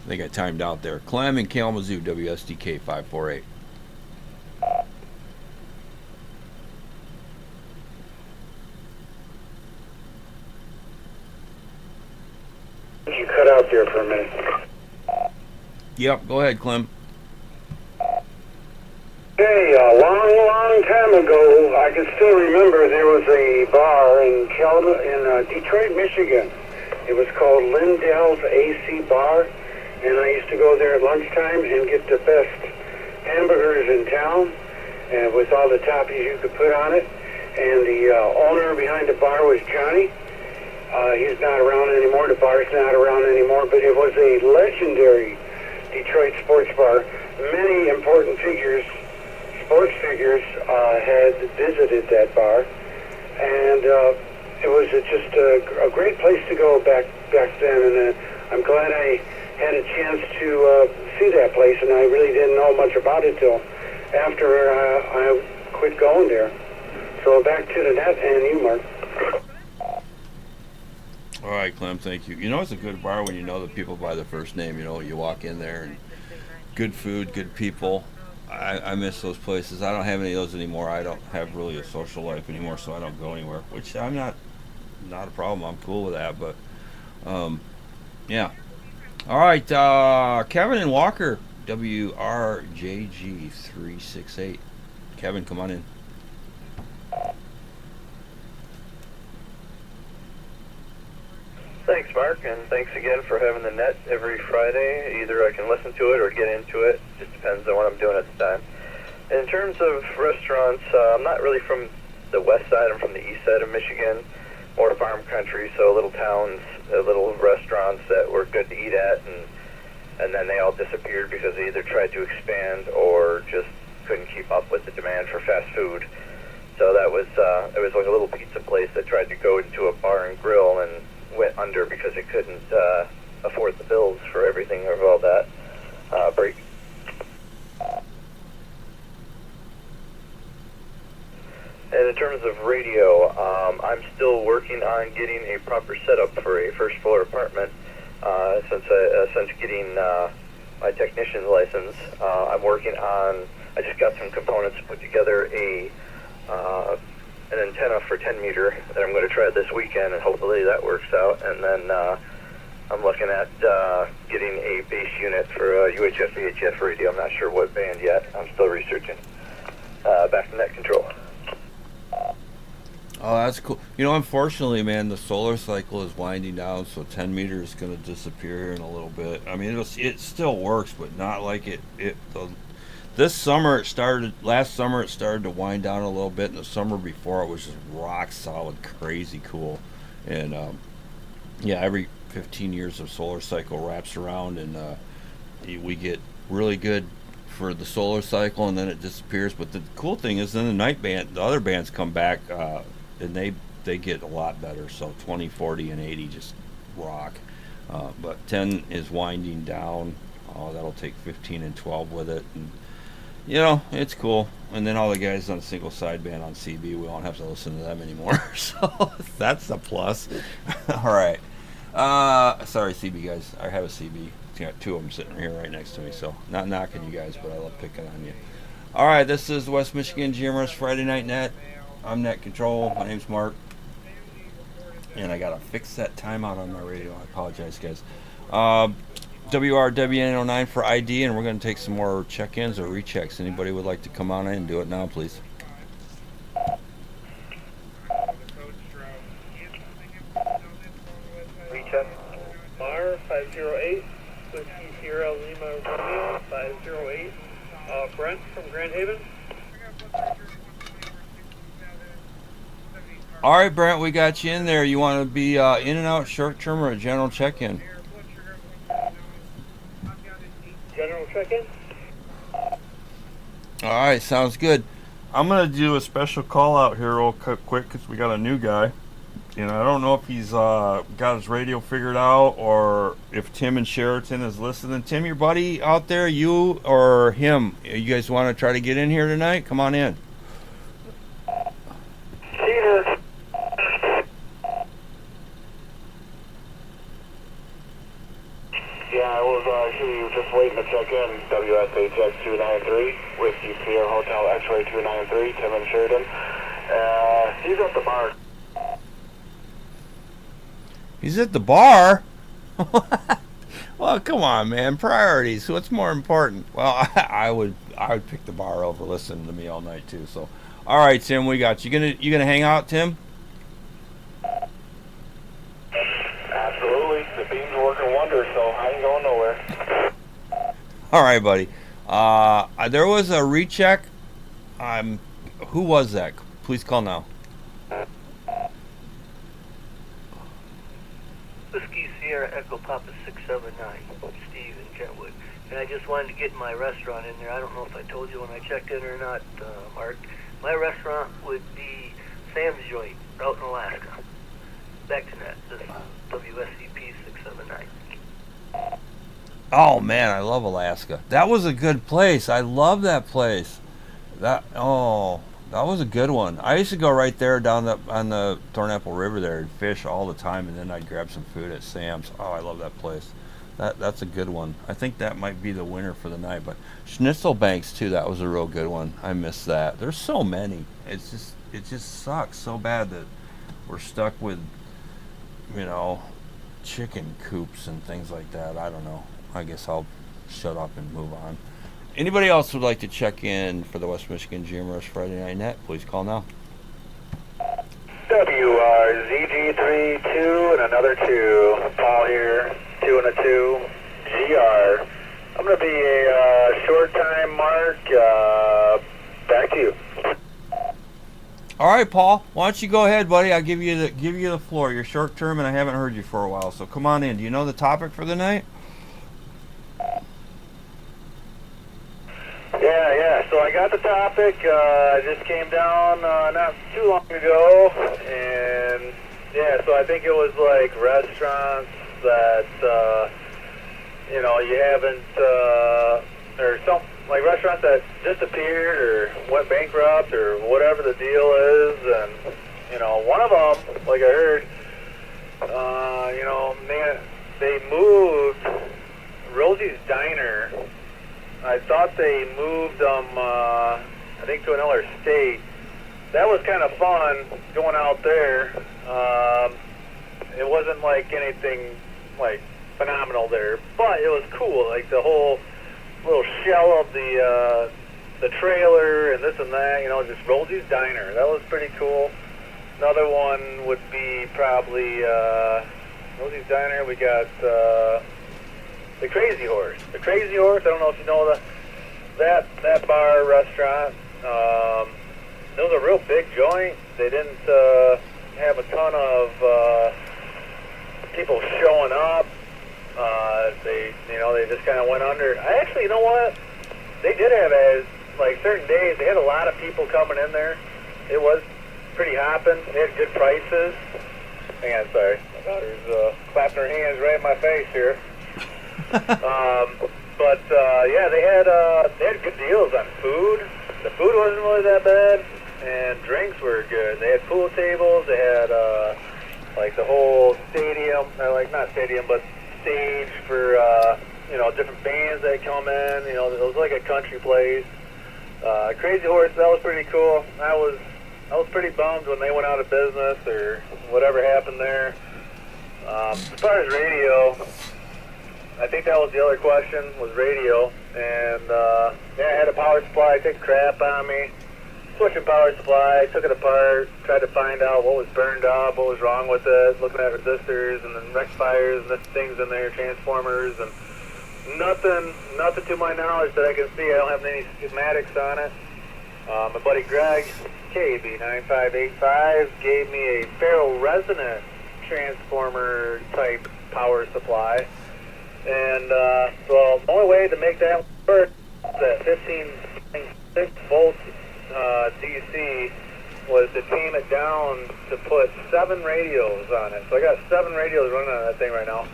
I think I timed out there. Clem in Kalamazoo, WSDK 548. think you cut out there for a minute. Yep, go ahead, Clem. Hey, a long time ago, I can still remember there was a bar in Detroit, Michigan. It was called Lindell's AC Bar, and I used to go there at lunchtime and get the best hamburgers in town, and with all the toppings you could put on it. And the owner behind the bar was Johnny. He's not around anymore. The bar's not around anymore, but it was a legendary Detroit sports bar. Many important sports figures, had visited that bar, and it was just a great place to go back then. And I'm glad I had a chance to see that place, and I really didn't know much about it till after I quit going there. So back to the net and you, Mark. All right, Clem, thank you. You know it's a good bar when you know the people by their first name. You know, you walk in there and good food, good people. I miss those places. I don't have any of those anymore. I don't have really a social life anymore, so I don't go anywhere, which I'm not a problem. I'm cool with that, but yeah. All right, Kevin and Walker, WRJG368. Kevin, come on in. Thanks, Mark, and thanks again for having the net every Friday. Either I can listen to it or get into it. Just depends on what I'm doing at the time. In terms of restaurants, I'm not really from the west side. I'm from the east side of Michigan, more farm country, so little towns, little restaurants that were good to eat at, and then they all disappeared because they either tried to expand or just couldn't keep up with the demand for fast food. So that was it was like a little pizza place that tried to go into a bar and grill and went under because it couldn't afford the bills for everything of all that break. And in terms of radio, I'm still working on getting a proper setup for a first floor apartment since getting my technician's license. I'm working on, I just got some components to put together an antenna for 10 meter that I'm going to try this weekend, and hopefully that works out. And then I'm looking at getting a base unit for a UHF VHF radio. I'm not sure what band yet. I'm still researching. Back to net control. Oh, that's cool. You know, unfortunately, man, the solar cycle is winding down, so 10 meter is going to disappear here in a little bit. I mean, it still works, but not like this summer it started. Last summer it started to wind down a little bit, and the summer before it was just rock solid, crazy cool. And yeah, every 15 years of solar cycle wraps around, and we get really good for the solar cycle, and then it disappears. But the cool thing is, then the other bands come back, and they get a lot better. So 20, 40, and 80 just rock. But 10 is winding down. Oh, that'll take 15 and 12 with it. And you know, it's cool. And then all the guys on single sideband on CB, we won't have to listen to them anymore. So that's a plus. All right. Sorry, CB guys. I have a CB. Got two of them sitting here right next to me. So not knocking you guys, but I love picking on you. All right, this is West Michigan GMRS Friday Night Net. I'm Net Control. My name's Mark. And I got to fix that timeout on my radio. I apologize, guys. WRWN09 for ID, and we're going to take some more check-ins or rechecks. Anybody would like to come on in and do it now, please? Recheck. Bar 508, Whiskey Sierra Lima Romeo 508. Brent from Grand Haven. All right, Brent, we got you in there. You want to be in and out short-term or a general check-in? General check-in. All right, sounds good. I'm going to do a special call out here real quick because we got a new guy. And I don't know if he's got his radio figured out or if Tim in Sheraton is listening. Tim, your buddy out there, you or him, you guys want to try to get in here tonight? Come on in. Peter. Yeah, I was actually just waiting to check in. WSHX 293, Whiskey Sierra Hotel X-Ray 293, Tim and Sheridan. He's at the bar. He's at the bar? Well, come on, man. Priorities. What's more important? Well, I would pick the bar over listening to me all night too. So, all right, Tim, we got you. You gonna hang out, Tim? Absolutely. The beam's working wonders, so I ain't going nowhere. All right, buddy. There was a recheck. Who was that? Please call now. Whiskey Sierra Echo Papa 679, Steve in Kentwood. And I just wanted to get my restaurant in there. I don't know if I told you when I checked in or not, Mark. My restaurant would be Sam's Joint out in Alaska. Back to that. This is WSCP 679. Oh man, I love Alaska. That was a good place. I love that place. That was a good one. I used to go right there down on the Thornapple River there and fish all the time, and then I'd grab some food at Sam's. Oh, I love that place. That's a good one. I think that might be the winner for the night. But Schnitzelbanks too. That was a real good one. I miss that. There's so many. It just sucks so bad that we're stuck with, chicken coops and things like that. I don't know. I guess I'll shut up and move on. Anybody else would like to check in for the West Michigan GMRS Friday Night Net? Please call now. WRZG32 and another 2. Paul here, 2 and a 2. GR. I'm going to be a short time, Mark. Back to you. All right, Paul. Why don't you go ahead, buddy? I'll give you the floor. You're short term, and I haven't heard you for a while, so come on in. Do you know the topic for the night? Yeah. So I got the topic. I just came down not too long ago, and so I think it was like restaurants that you haven't or some like restaurants that disappeared or went bankrupt or whatever the deal is, and one of them, like I heard, they moved Rosie's Diner. I thought they moved them, I think, to another state. That was kind of fun going out there. It wasn't like anything like phenomenal there, but it was cool. Like the whole little shell of the trailer and this and that, just Rosie's Diner. That was pretty cool. Another one would be probably Rosie's Diner. We got the Crazy Horse. The Crazy Horse, I don't know if you know that bar restaurant. It was a real big joint. They didn't have a ton of people showing up. They just kind of went under. I actually, you know what? They did have like certain days. They had a lot of people coming in there. It was pretty hopping. They had good prices. Hang on, sorry. My daughter's clapping her hands right in my face here. They had good deals on food. The food wasn't really that bad, and drinks were good. They had pool tables. They had like the whole stadium, not stadium, but stage for different bands that come in. It was like a country place. Crazy Horse, that was pretty cool. I was pretty bummed when they went out of business or whatever happened there. As far as radio, I think that was the other question, was radio. And I had a power supply take crap on me. Switching power supply, took it apart, tried to find out what was burned up, what was wrong with it, looking at resistors and then rectifiers and things in there, transformers, and nothing to my knowledge that I can see. I don't have any schematics on it. My buddy Greg, KB9585, gave me a ferro-resonant transformer type power supply. And the only way to make that work is at 15.6 volts DC was to tame it down to put 7 radios on it. So I got 7 radios running on that thing right now.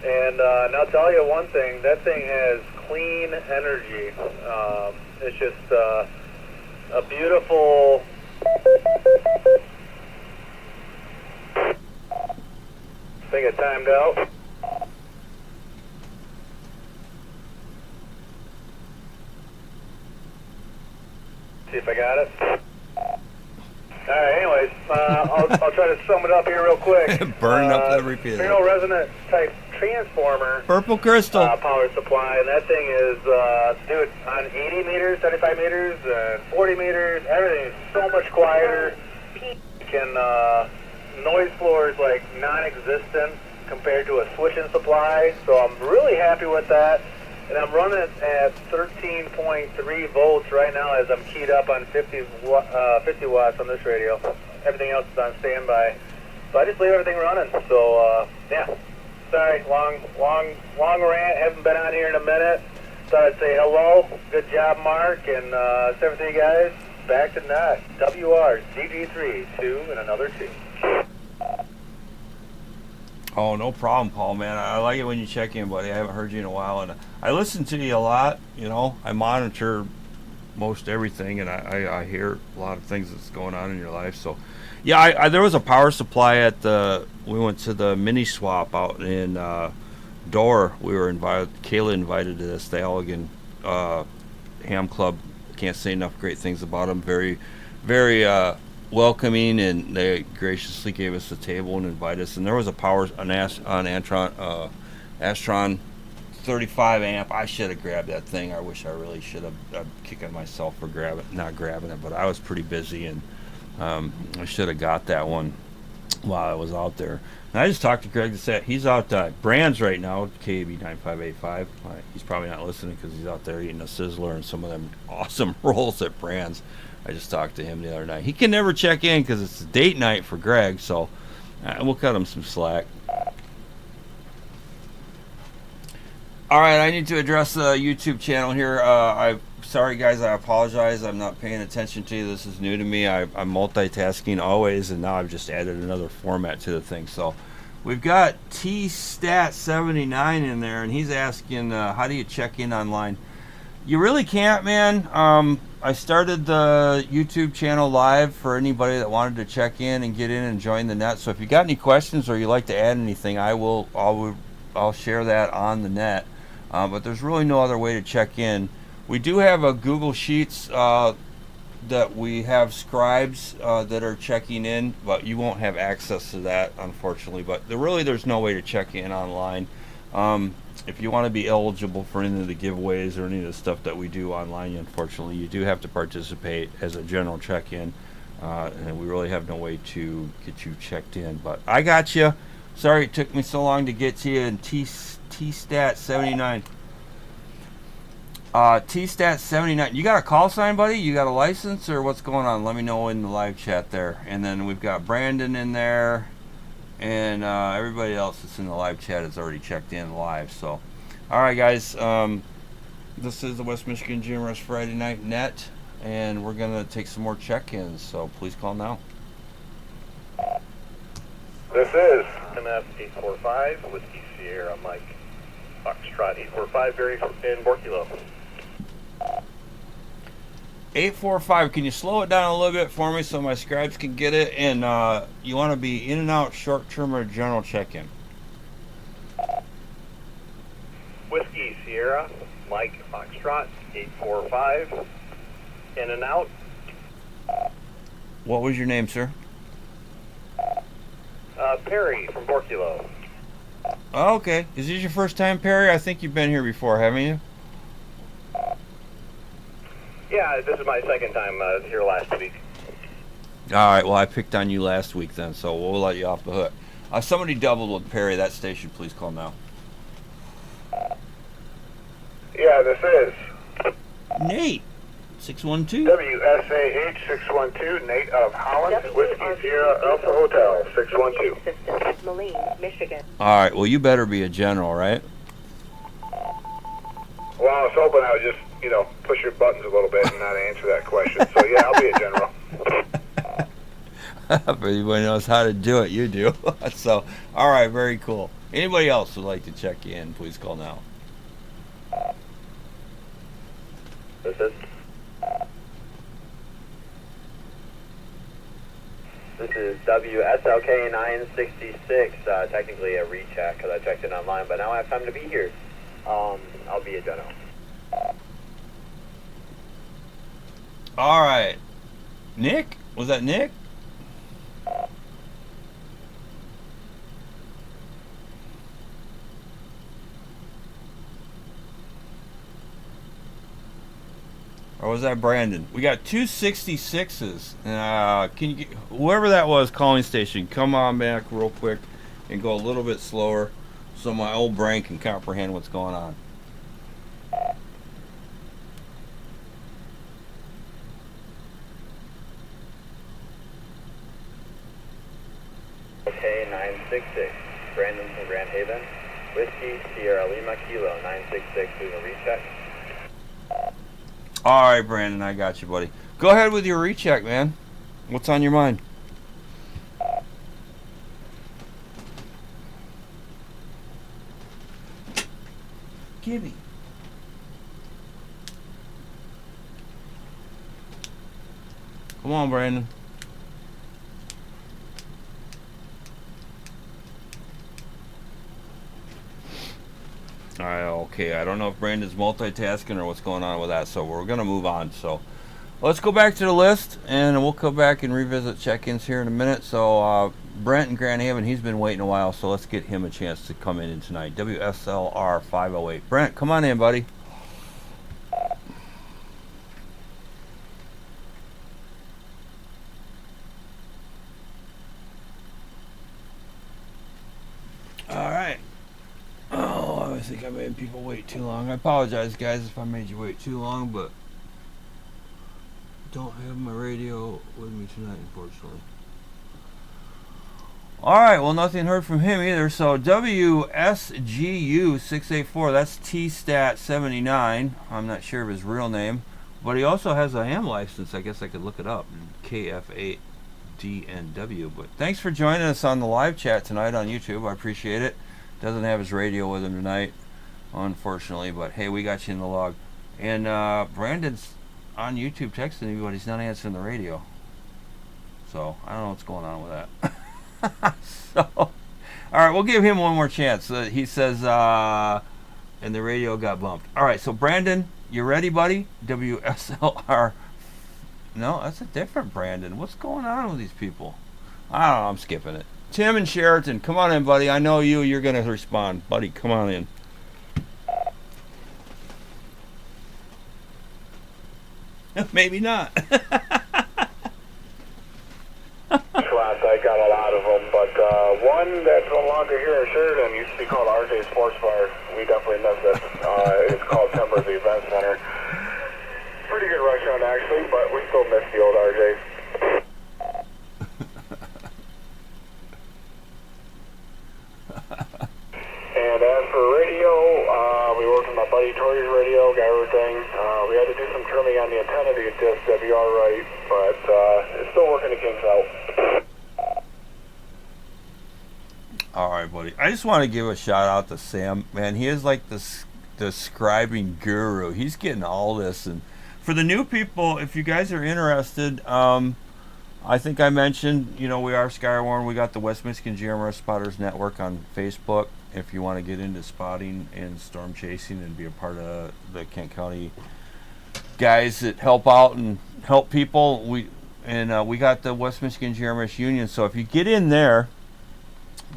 And I'll tell you one thing, that thing has clean energy. It's just a beautiful... I think it timed out. See if I got it. Alright, anyways, I'll try to sum it up here real quick. Burn up that repeater. Ferro resonant type transformer Purple crystal. power supply, and that thing is, dude, on 80 meters, 75 meters, 40 meters, everything is so much quieter. Can noise floor is like non-existent compared to a switching supply, so I'm really happy with that. And I'm running it at 13.3 volts right now as I'm keyed up on 50 watts on this radio. Everything else is on standby. So I just leave everything running. So, yeah. Sorry, long rant. Haven't been on here in a minute. Thought I'd say hello. Good job, Mark. And same to you guys. Back to net. WR, DG3, 2 and another 2. Oh, no problem, Paul, man. I like it when you check in, buddy. I haven't heard you in a while, and I listen to you a lot. You know, I monitor most everything, and I hear a lot of things that's going on in your life. So, yeah, there was a power supply at we went to the mini swap out in Door. We were invited. Kayla invited to this. The Allegan Ham Club. Can't say enough great things about them. Very, very welcoming, and they graciously gave us a table and invited us. And there was a Astron 35 amp. I should have grabbed that thing. I wish I really should have. I'm kicking myself for not grabbing it, but I was pretty busy, and I should have got that one while I was out there. And I just talked to Greg to say he's out at Brands right now, KAB 9585. He's probably not listening because he's out there eating a Sizzler and some of them awesome rolls at Brands. I just talked to him the other night. He can never check in because it's a date night for Greg, so we'll cut him some slack. All right, I need to address the YouTube channel here. Sorry, guys, I apologize. I'm not paying attention to you. This is new to me. I'm multitasking always, and now I've just added another format to the thing. So we've got TStat79 in there, and he's asking, how do you check in online? You really can't, man. I started the YouTube channel live for anybody that wanted to check in and get in and join the net. So if you got any questions or you'd like to add anything, I'll share that on the net. But there's really no other way to check in. We do have a Google Sheets that we have scribes that are checking in, but you won't have access to that, unfortunately. But there's no way to check in online. If you want to be eligible for any of the giveaways or any of the stuff that we do online, unfortunately, you do have to participate as a general check-in, and we really have no way to get you checked in. But I got you. Sorry it took me so long to get to you. And TStat79. TStat79. You got a call sign, buddy? You got a license, or what's going on? Let me know in the live chat there. And then we've got Brandon in there. And everybody else that's in the live chat has already checked in live. So, all right, guys. This is the West Michigan GMRS Friday Night Net, and we're going to take some more check-ins. So please call now. This is MF 845 Whiskey Sierra Mike Foxtrot 845 Barry in Borkilo. 845, can you slow it down a little bit for me so my scribes can get it? And you want to be in and out, short-term, or general check-in? Whiskey Sierra Mike Foxtrot 845 in and out. What was your name, sir? Perry from Borkilo. Oh, okay. Is this your first time, Perry? I think you've been here before, haven't you? Yeah, this is my second time here last week. All right, well, I picked on you last week then, so we'll let you off the hook. Somebody doubled with Perry. That station, please call now. Yeah, this is Nate, 612. WSAH 612, Nate of Holland, Whiskey Sierra Alpha Hotel 612. Moline, Michigan. All right, well, you better be a general, right? Well, I was hoping I would just, push your buttons a little bit and not answer that question. So, yeah, I'll be a general. If anybody knows how to do it, you do. So, all right, very cool. Anybody else would like to check in, please call now. This is WSLK 966. Technically a recheck because I checked in online, but now I have time to be here. I'll be a general. All right. Nick? Was that Nick? Or was that Brandon? We got 266s. Can you get, whoever that was, calling station, come on back real quick and go a little bit slower so my old brain can comprehend what's going on. Okay, 966. Brandon from Grand Haven. Whiskey, Sierra Lima, Kilo, 966, doing a recheck. All right, Brandon, I got you, buddy. Go ahead with your recheck, man. What's on your mind? Gibby. Come on, Brandon. Okay, I don't know if Brandon's multitasking or what's going on with that, so we're going to move on. So let's go back to the list, and we'll come back and revisit check-ins here in a minute. So Brent in Grand Haven, he's been waiting a while, so let's get him a chance to come in tonight. WSLR 508. Brent, come on in, buddy. All right. Oh, I think I made people wait too long. I apologize, guys, if I made you wait too long, but don't have my radio with me tonight, unfortunately. All right, well, nothing heard from him either. So WSGU 684, that's T-Stat 79. I'm not sure of his real name, but he also has a ham license. I guess I could look it up. KF8DNW. But thanks for joining us on the live chat tonight on YouTube. I appreciate it. Doesn't have his radio with him tonight, unfortunately, but hey, we got you in the log. And Brandon's on YouTube texting me, but he's not answering the radio. So I don't know what's going on with that. So, all right, we'll give him one more chance. He says, and the radio got bumped. All right, so Brandon, you ready, buddy? WSLR. No, that's a different Brandon. What's going on with these people? I don't know. I'm skipping it. Tim and Sheraton, come on in, buddy. I know you. You're going to respond. Buddy, come on in. Maybe not. Slots, I got a lot of them, but one that's no longer here in Sheridan used to be called RJ Sports Bar. We definitely miss it. It's called Timbers Event Center. Pretty good restaurant, actually, but we still miss the old RJ. And as for radio, we worked with my buddy Tori's radio, got everything. We had to do some trimming on the antenna to get this WR right, but it's still working the kinks out. All right, buddy. I just want to give a shout out to Sam. Man, he is like this describing guru. He's getting all this. And for the new people, if you guys are interested, I think I mentioned, we are Skywarn. We got the West Michigan GMRS Spotters Network on Facebook. If you want to get into spotting and storm chasing and be a part of the Kent County guys that help out and help people, we got the West Michigan GMRS Union. So if you get in there,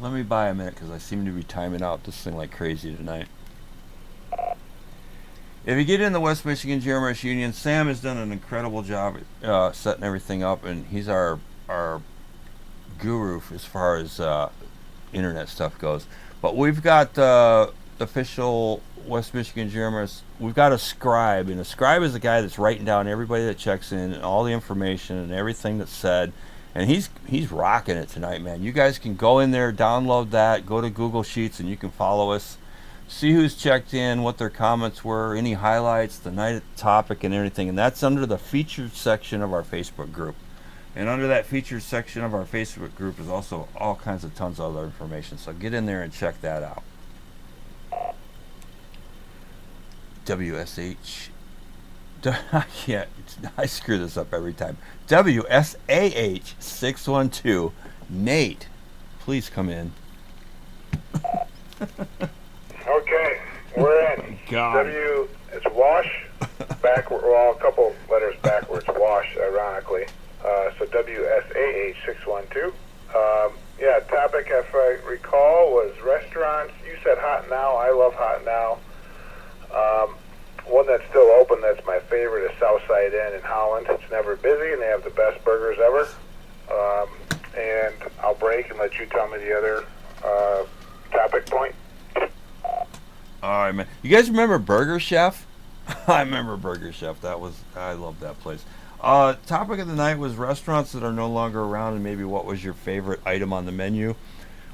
let me buy a minute because I seem to be timing out this thing like crazy tonight. If you get in the West Michigan GMRS Union, Sam has done an incredible job setting everything up, and he's our guru as far as internet stuff goes. But we've got the official West Michigan GMRS. We've got a scribe, and a scribe is the guy that's writing down everybody that checks in and all the information and everything that's said. And he's rocking it tonight, man. You guys can go in there, download that, go to Google Sheets, and you can follow us. See who's checked in, what their comments were, any highlights, the night topic, and everything. And that's under the featured section of our Facebook group. And under that featured section of our Facebook group is also all kinds of tons of other information. So get in there and check that out. WSH. I screw this up every time. WSAH 612. Nate, please come in. Okay, we're in. God. It's wash, backward, well, a couple letters backwards, wash, ironically. So WSAH 612. Yeah, topic, if I recall, was restaurants. You said hot now. I love hot now. One one that's still open that's my favorite is Southside Inn in Holland. It's never busy, and they have the best burgers ever. And I'll break and let you tell me the other topic point. All right, man. You guys remember Burger Chef? I remember Burger Chef. I love that place. Topic of the night was restaurants that are no longer around, and maybe what was your favorite item on the menu.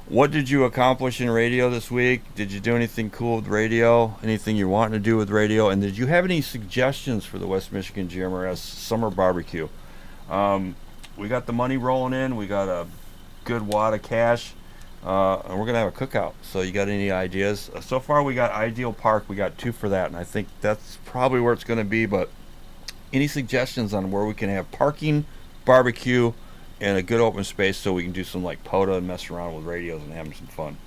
What did you accomplish in radio this week? Did you do anything cool with radio? Anything you're wanting to do with radio? And did you have any suggestions for the West Michigan GMRS summer barbecue? We got the money rolling in. We got a good wad of cash. And we're going to have a cookout. So you got any ideas? So far we got Ideal Park. We got 2 for that. And I think that's probably where it's going to be. But any suggestions on where we can have parking, barbecue, and a good open space so we can do some like POTA and mess around with radios and having some fun?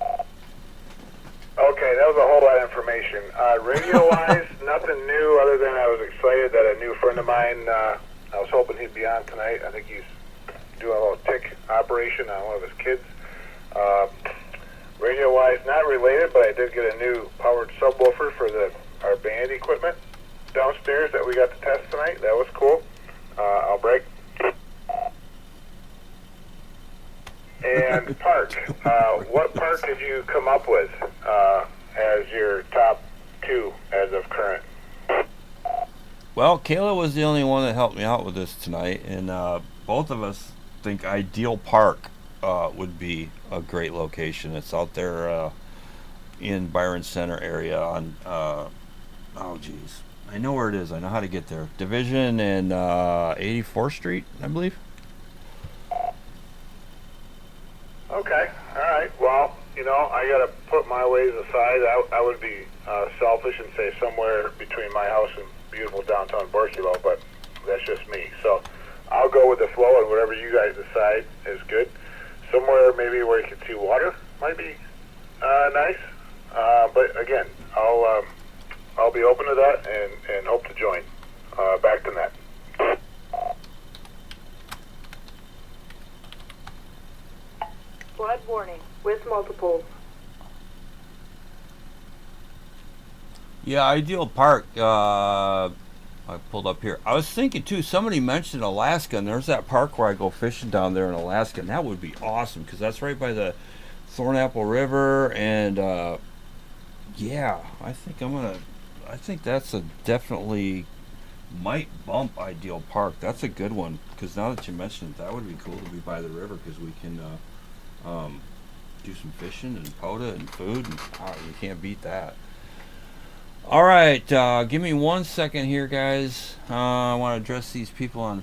Okay, that was a whole lot of information. Radio-wise, nothing new other than I was excited that a new friend of mine, I was hoping he'd be on tonight. I think he's doing a little tick operation on one of his kids. Radio-wise, not related, but I did get a new powered subwoofer for our band equipment downstairs that we got to test tonight. That was cool. I'll break. And park. What park did you come up with as your top 2 as of current? Well, Kayla was the only one that helped me out with this tonight, and both of us think Ideal Park would be a great location. It's out there in Byron Center area on, I know where it is. I know how to get there. Division and 84th Street, I believe. Okay, all right. Well, I got to put my ways aside. I would be selfish and say somewhere between my house and beautiful downtown Borculo, but that's just me. So I'll go with the flow, and whatever you guys decide is good. Somewhere maybe where you can see water might be nice. But again, I'll be open to that and hope to join. Back to net. Flood warning with multiples. Yeah, Ideal Park. I pulled up here. I was thinking too. Somebody mentioned Alaska, and there's that park where I go fishing down there in Alaska, and that would be awesome because that's right by the Thornapple River. And yeah, I think that's a definitely might bump Ideal Park. That's a good one because now that you mentioned it, that would be cool to be by the river because we can do some fishing and POTA and food, and you can't beat that. All right, give me 1 second here, guys. I want to address these people on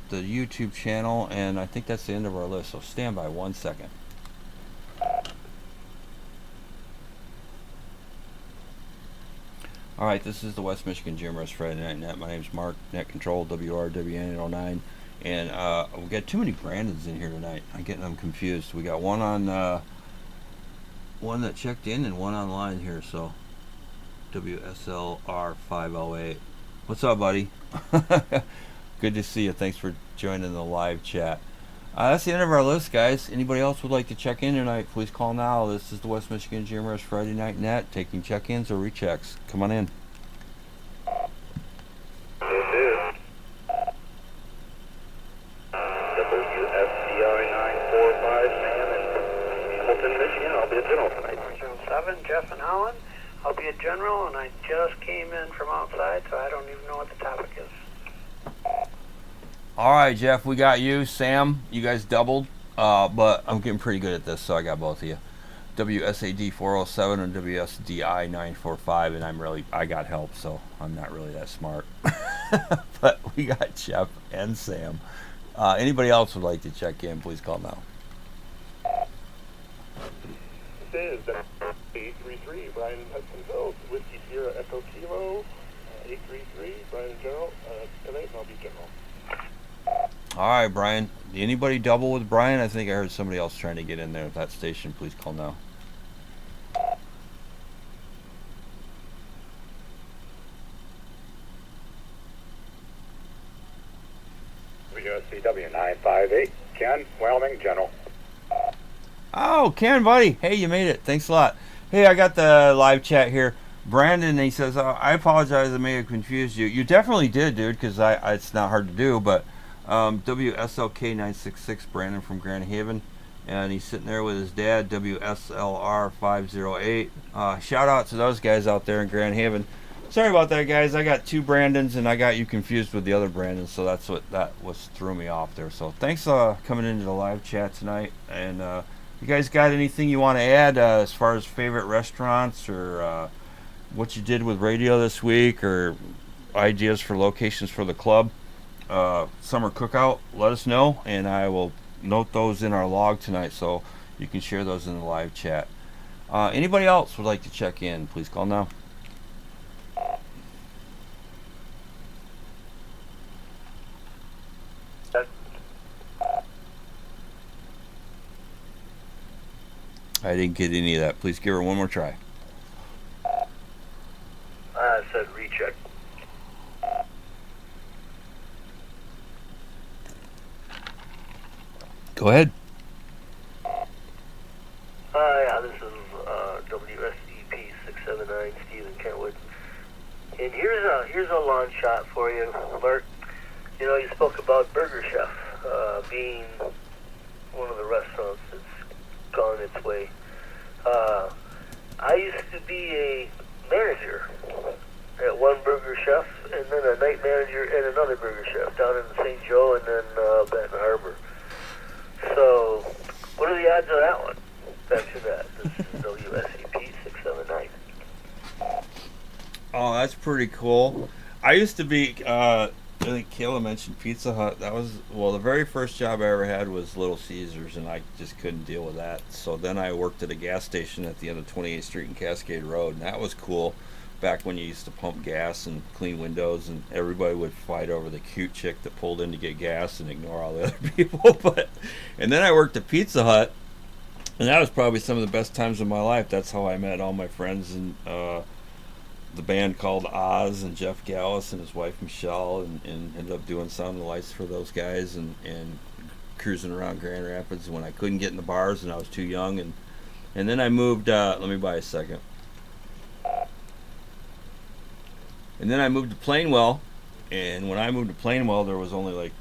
the YouTube channel, and I think that's the end of our list, so stand by 1 second. All right, this is the West Michigan GMRS Friday Night Net. My name's Mark, Net Control, WRWN809. And we got too many Brandons in here tonight. I'm getting them confused. We got one on one that checked in and one online here. So WSLR508. What's up, buddy? Good to see you. Thanks for joining the live chat. That's the end of our list, guys. Anybody else would like to check in tonight, please call now. This is the West Michigan GMRS Friday Night Net, taking check-ins or rechecks. Come on in. This is WSCR 945 Sam in Hamilton, Michigan. I'll be a general tonight. 07, Jeff and Holland. I'll be a general, and I just came in from outside, so I don't even know what the topic is. All right, Jeff, we got you. Sam, you guys doubled, but I'm getting pretty good at this, so I got both of you. WSAD 407 and WSDI 945, and I got help, so I'm not really that smart. But we got Jeff and Sam. Anybody else would like to check in, please call now. This is 833 Brian Hudsonville, Whiskey Sierra Echo Kilo, 833 Brian General, tonight, and I'll be general. All right, Brian. Anybody double with Brian? I think I heard somebody else trying to get in there at that station. Please call now. WSCW 958, Ken, Wyoming, General. Oh, Ken, buddy. Hey, you made it. Thanks a lot. Hey, I got the live chat here. Brandon, he says, I apologize, I may have confused you. You definitely did, dude, because it's not hard to do, but WSLK966, Brandon from Grand Haven, and he's sitting there with his dad, WSLR508. Shout out to those guys out there in Grand Haven. Sorry about that, guys. I got two Brandons, and I got you confused with the other Brandon, so that threw me off there. So thanks coming into the live chat tonight, and you guys got anything you want to add as far as favorite restaurants or what you did with radio this week or ideas for locations for the club summer cookout? Let us know, and I will note those in our log tonight, so you can share those in the live chat. Anybody else would like to check in? Please call now. I didn't get any of that. Please give her one more try. I said recheck. Go ahead. Hi, this is WSEP 679, Stephen Kentwood. And here's a long shot for you, Mark. You know, you spoke about Burger Chef being one of the restaurants that's gone its way. I used to be a manager at one Burger Chef, and then a night manager at another Burger Chef down in St. Joe and then Benton Harbor. So, what are the odds of that one? Back to that. This is WSEP 679. Oh, that's pretty cool. I used to be, I think Kayla mentioned Pizza Hut. That was, well, the very first job I ever had was Little Caesars, and I just couldn't deal with that. So then I worked at a gas station at the end of 28th Street and Cascade Road, and that was cool. Back when you used to pump gas and clean windows, and everybody would fight over the cute chick that pulled in to get gas and ignore all the other people. And then I worked at Pizza Hut, and that was probably some of the best times of my life. That's how I met all my friends and the band called Oz and Jeff Gallus and his wife Michelle, and ended up doing Sound and Lights for those guys and cruising around Grand Rapids when I couldn't get in the bars and I was too young. And then I moved, let me buy a second. And then I moved to Plainwell, and when I moved to Plainwell, there was only like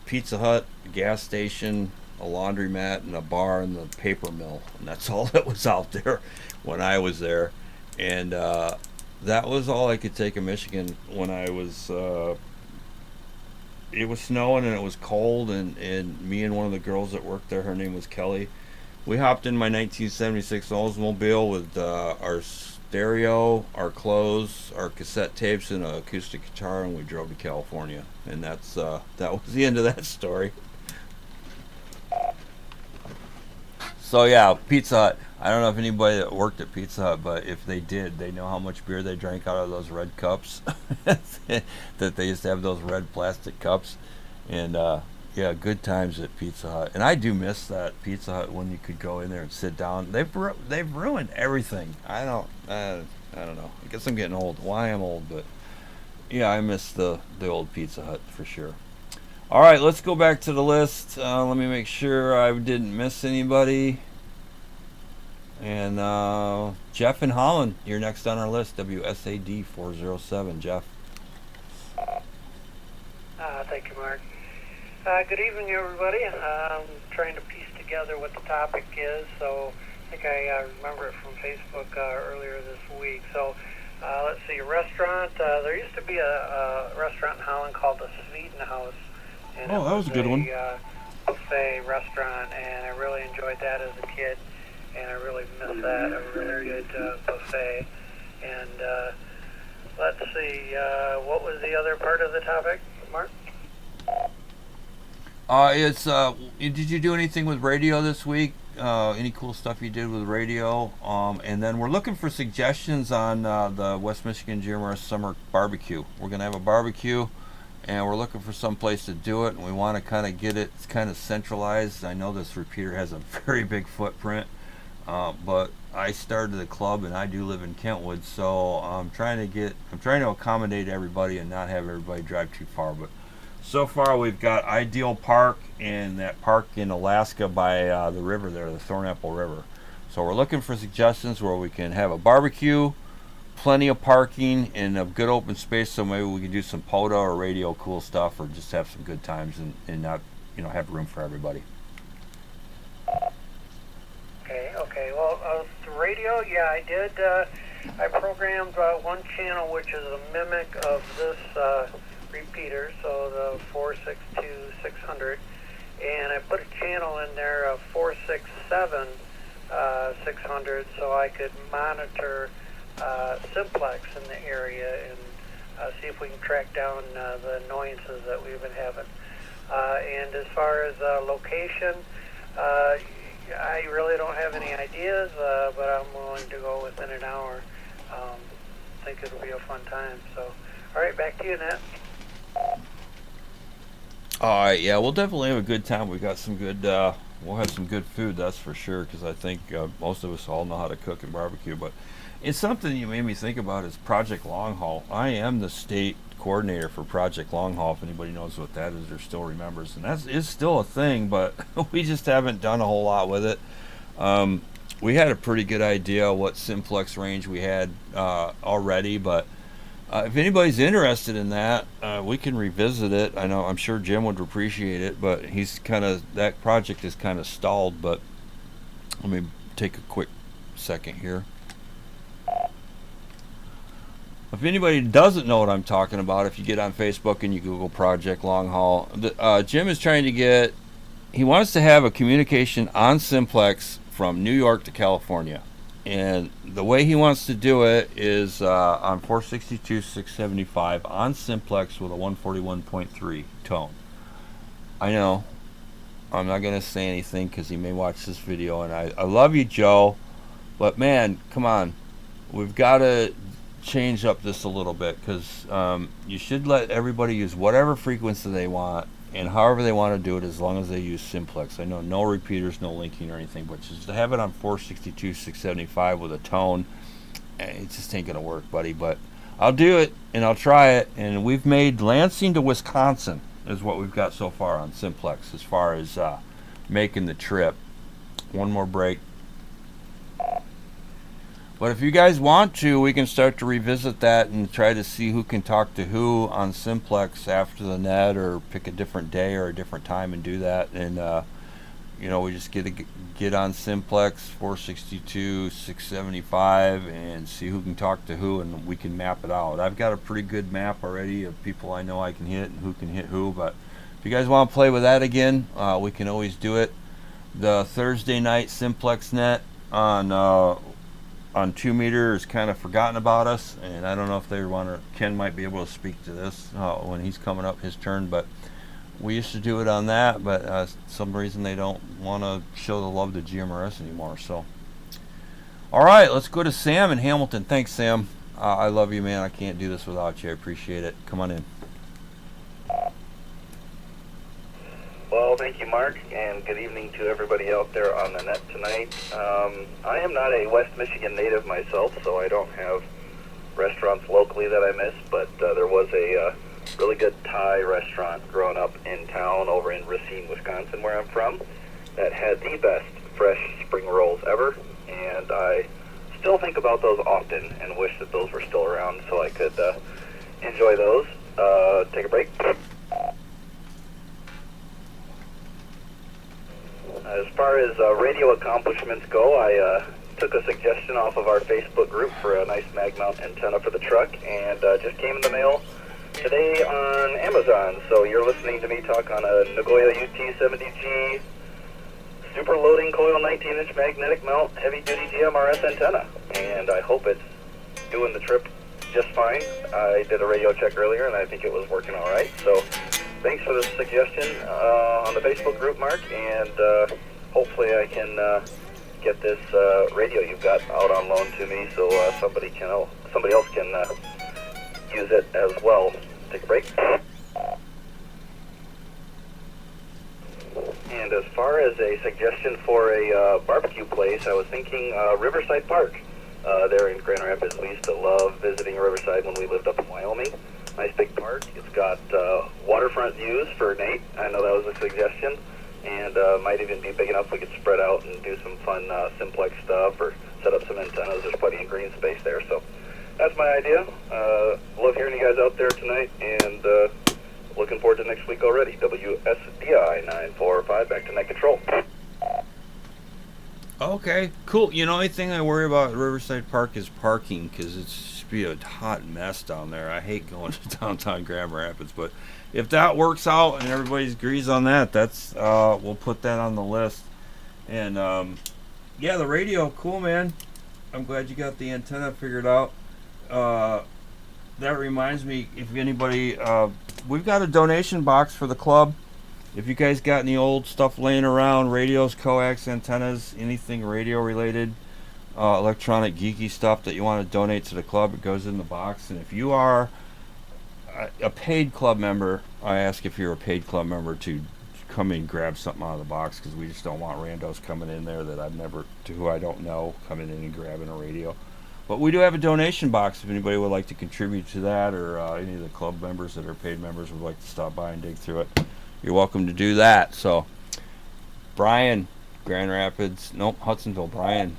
Pizza Hut, a gas station, a laundromat, and a bar and the paper mill, and that's all that was out there when I was there. And that was all I could take of Michigan when I was. It was snowing and it was cold, and me and one of the girls that worked there, her name was Kelly, we hopped in my 1976 Oldsmobile with our stereo, our clothes, our cassette tapes, and an acoustic guitar, and we drove to California. And that was the end of that story. So yeah, Pizza Hut. I don't know if anybody that worked at Pizza Hut, but if they did, they know how much beer they drank out of those red cups. That they used to have those red plastic cups. And yeah, good times at Pizza Hut. And I do miss that Pizza Hut when you could go in there and sit down. They've ruined everything. I don't know. I guess I'm getting old. Why I'm old, but yeah, I miss the old Pizza Hut for sure. All right, let's go back to the list. Let me make sure I didn't miss anybody. And Jeff in Holland, you're next on our list. WSAD 407, Jeff. Thank you, Mark. Good evening, everybody. I'm trying to piece together what the topic is, so I think I remember it from Facebook earlier this week. So let's see, restaurant. There used to be a restaurant in Holland called the Sweden House. And that was a good one. Buffet restaurant, and I really enjoyed that as a kid, and I really miss that. A really good buffet. And let's see, what was the other part of the topic, Mark? Did you do anything with radio this week? Any cool stuff you did with radio? And then we're looking for suggestions on the West Michigan GMRS Summer Barbecue. We're going to have a barbecue, and we're looking for some place to do it, and we want to kind of get it kind of centralized. I know this repeater has a very big footprint, but I started the club, and I do live in Kentwood, so I'm trying to accommodate everybody and not have everybody drive too far. But so far, we've got Ideal Park and that park in Alaska by the river there, the Thornapple River. So we're looking for suggestions where we can have a barbecue, plenty of parking and a good open space, so maybe we can do some POTA or radio cool stuff, or just have some good times and not, have room for everybody. Okay. Well, the radio, yeah, I did. I programmed one channel which is a mimic of this repeater, so the 462-600, and I put a channel in there, 467-600, so I could monitor simplex in the area and see if we can track down the annoyances that we've been having. And as far as location, I really don't have any ideas, but I'm willing to go within an hour. I think it'll be a fun time. So, all right, back to you, Nat. All right, yeah, we'll definitely have a good time. We got some good, we'll have some good food, that's for sure, because I think most of us all know how to cook and barbecue. But it's something you made me think about is Project Long Haul. I am the state coordinator for Project Long Haul, if anybody knows what that is or still remembers. And that is still a thing, but we just haven't done a whole lot with it. We had a pretty good idea what simplex range we had already, but if anybody's interested in that, we can revisit it. I'm sure Jim would appreciate it, but that project is kind of stalled. But let me take a quick second here. If anybody doesn't know what I'm talking about, if you get on Facebook and you Google Project Long Haul, Jim is trying to he wants to have a communication on simplex from New York to California. And the way he wants to do it is on 462-675 on simplex with a 141.3 tone. I know. I'm not going to say anything because he may watch this video. And I love you, Joe. But, man, come on. We've got to change up this a little bit, because you should let everybody use whatever frequency they want and however they want to do it, as long as they use simplex. I know no repeaters, no linking or anything, but just to have it on 462-675 with a tone, it just ain't gonna work, buddy. But I'll do it and I'll try it. And we've made Lansing to Wisconsin is what we've got so far on simplex as far as making the trip. One more break. But if you guys want to, we can start to revisit that and try to see who can talk to who on simplex after the net, or pick a different day or a different time and do that. And we just get on simplex 462-675 and see who can talk to who, and we can map it out. I've got a pretty good map already of people I know I can hit and who can hit who. But if you guys want to play with that again, we can always do it. The Thursday night simplex net on 2 meter is kind of forgotten about us, and I don't know if they Ken might be able to speak to this when he's coming up his turn, but we used to do it on that, but some reason they don't want to show the love to GMRS anymore. So all right, let's go to Sam in Hamilton. Thanks, Sam. I love you, man. I can't do this without you. I appreciate it. Come on in. Well, thank you, Mark, and good evening to everybody out there on the net tonight. I am not a West Michigan native myself, so I don't have restaurants locally that I miss, but there was a really good Thai restaurant growing up in town over in Racine, Wisconsin, where I'm from, that had the best fresh spring rolls ever, and I still think about those often and wish that those were still around so I could enjoy those. Take a break. As far as radio accomplishments go, I took a suggestion off of our Facebook group for a nice mag mount antenna for the truck, and just came in the mail today on Amazon. So you're listening to me talk on a Nagoya UT70G super loading coil 19-inch magnetic mount heavy-duty GMRS antenna, and I hope it's doing the trip just fine. I did a radio check earlier, and I think it was working all right. So thanks for the suggestion on the Facebook group, Mark, and hopefully I can get this radio you've got out on loan to me, so somebody else can use it as well. Take a break. And as far as a suggestion for a barbecue place, I was thinking Riverside Park. There in Grand Rapids, we used to love visiting Riverside when we lived up in Wyoming. Nice big park. It's got waterfront views for Nate. I know that was a suggestion. And might even be big enough we could spread out and do some fun simplex stuff or set up some antennas. There's plenty of green space there. So that's my idea. Love hearing you guys out there tonight, and looking forward to next week already. WSDI 945, back to Night Control. Okay, cool. You know, only thing I worry about at Riverside Park is parking, because it's be a hot mess down there. I hate going to downtown Grand Rapids, but if that works out and everybody agrees on that, that's we'll put that on the list. And yeah, the radio, cool, man. I'm glad you got the antenna figured out. That reminds me, if anybody, we've got a donation box for the club. If you guys got any old stuff laying around, radios, coax, antennas, anything radio related, electronic geeky stuff that you want to donate to the club, it goes in the box. And if you are a paid club member, I ask if you're a paid club member to come in and grab something out of the box, because we just don't want randos coming in there that who I don't know, coming in and grabbing a radio. But we do have a donation box if anybody would like to contribute to that, or any of the club members that are paid members would like to stop by and dig through it. You're welcome to do that. So, Brian, Grand Rapids, Hudsonville, Brian,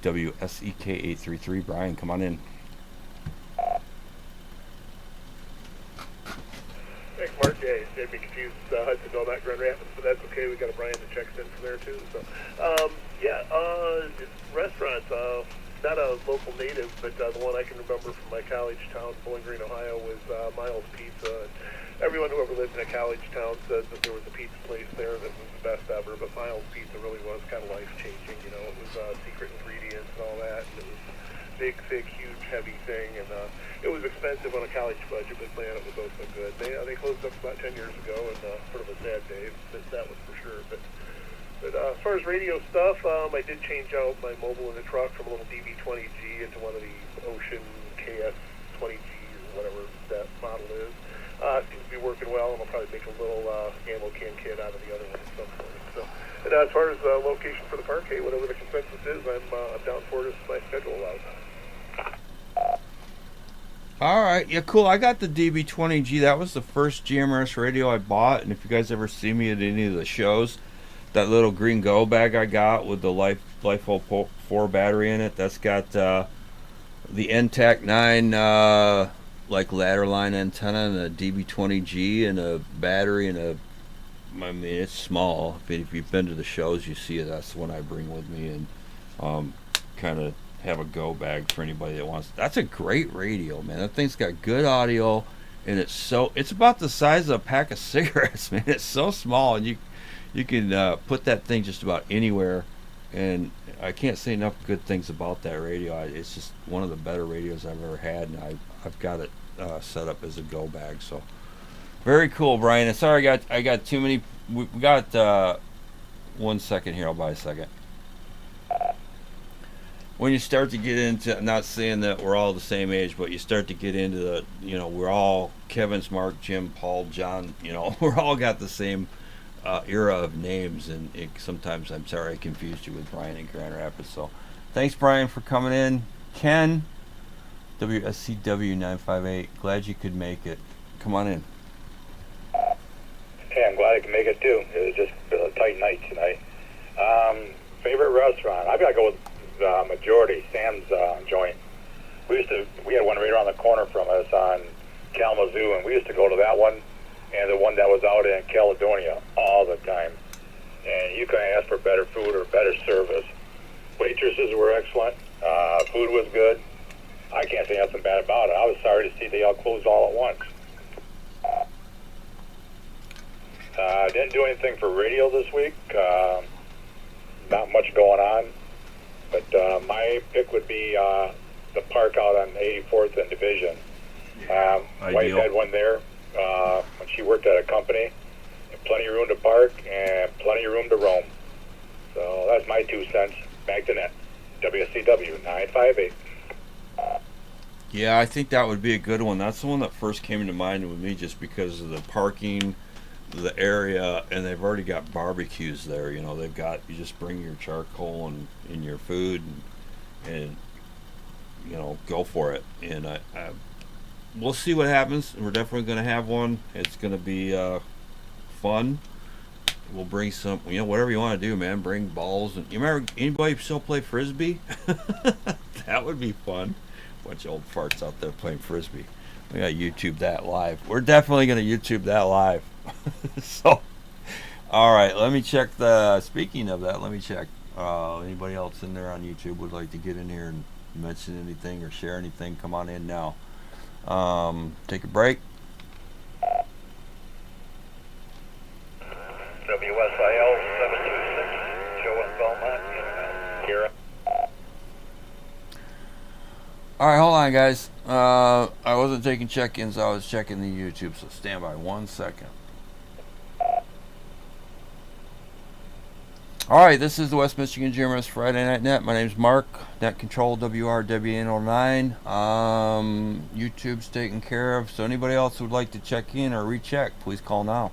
WSEK 833. Brian, come on in. Thanks, Mark. Yeah, they'd be confused. Hudsonville, not Grand Rapids, but that's okay. We got a Brian that checks in from there too. So, restaurants. Not a local native, but the one I can remember from my college town, Bowling Green, Ohio, was Miles Pizza. And everyone who ever lived in a college town says that there was a pizza place there that was the best ever, but Miles Pizza really was kind of life-changing. You know, it was secret ingredients and all that, and it was big, thick, huge, heavy thing, and it was expensive on a college budget, but man, it was also good. They closed up about 10 years ago, and sort of a sad day. That was for sure. But as far as radio stuff, I did change out my mobile in the truck from a little DB20G into one of these Ocean KS20Gs, or whatever that model is. Seems to be working well, and I'll probably make a little ammo can kit out of the other one at some point. So, and as far as location for the park, hey, whatever the consensus is, I'm down for it as my schedule allows. All right, yeah, cool. I got the DB20G. That was the first GMRS radio I bought, and if you guys ever see me at any of the shows, that little green go bag I got with the LiFePo 4 battery in it, that's got the NTAC 9 like ladder line antenna and a DB20G and a battery and I mean, it's small. If you've been to the shows, you see it. That's the one I bring with me, and kind of have a go bag for anybody that wants. That's a great radio, man. That thing's got good audio, and it's about the size of a pack of cigarettes, man. It's so small, and you can put that thing just about anywhere, and I can't say enough good things about that radio. It's just one of the better radios I've ever had, and I've got it set up as a go bag. So very cool, Brian. And sorry, I got too many. We got 1 second here. I'll buy a second. When you start to get into, I'm not saying that we're all the same age, but you start to get into the, we're all Kevin's, Mark, Jim, Paul, John. We're all got the same era of names, and sometimes I'm sorry I confused you with Brian in Grand Rapids. So thanks, Brian, for coming in. Ken, WSCW 958, glad you could make it. Come on in. Hey, I'm glad I could make it too. It was just a tight night tonight. Favorite restaurant? I've got to go with majority, Sam's joint. We had one right around the corner from us on Kalamazoo, and we used to go to that one and the one that was out in Caledonia all the time. And you couldn't ask for better food or better service. Waitresses were excellent. Food was good. I can't say nothing bad about it. I was sorry to see they all closed all at once. Didn't do anything for radio this week. Not much going on. But my pick would be the park out on 84th and Division. Wife had one there when she worked at a company. Plenty of room to park and plenty of room to roam. So that's my 2 cents. Back to net. WCW 958. Yeah, I think that would be a good one. That's the one that first came into mind with me, just because of the parking, the area, and they've already got barbecues there. They've got, you just bring your charcoal and your food and go for it. And we'll see what happens. We're definitely going to have one. It's going to be fun. we'll bring some, whatever you want to do, man. Bring balls. And you remember anybody still play frisbee? That would be fun. Bunch of old farts out there playing frisbee. We gotta YouTube that live. We're definitely gonna YouTube that live. So, all right. Let me check the. Speaking of that, let me check. Anybody else in there on YouTube would like to get in here and mention anything or share anything? Come on in now. Take a break. WSIL 726, Joe in Belmont, Kira. All right, hold on, guys. I wasn't taking check-ins. I was checking the YouTube, so stand by 1 second. All right, this is the West Michigan GMRS Friday Night Net. My name's Mark, Net Control WRWN09. YouTube's taken care of, so anybody else who would like to check in or recheck, please call now.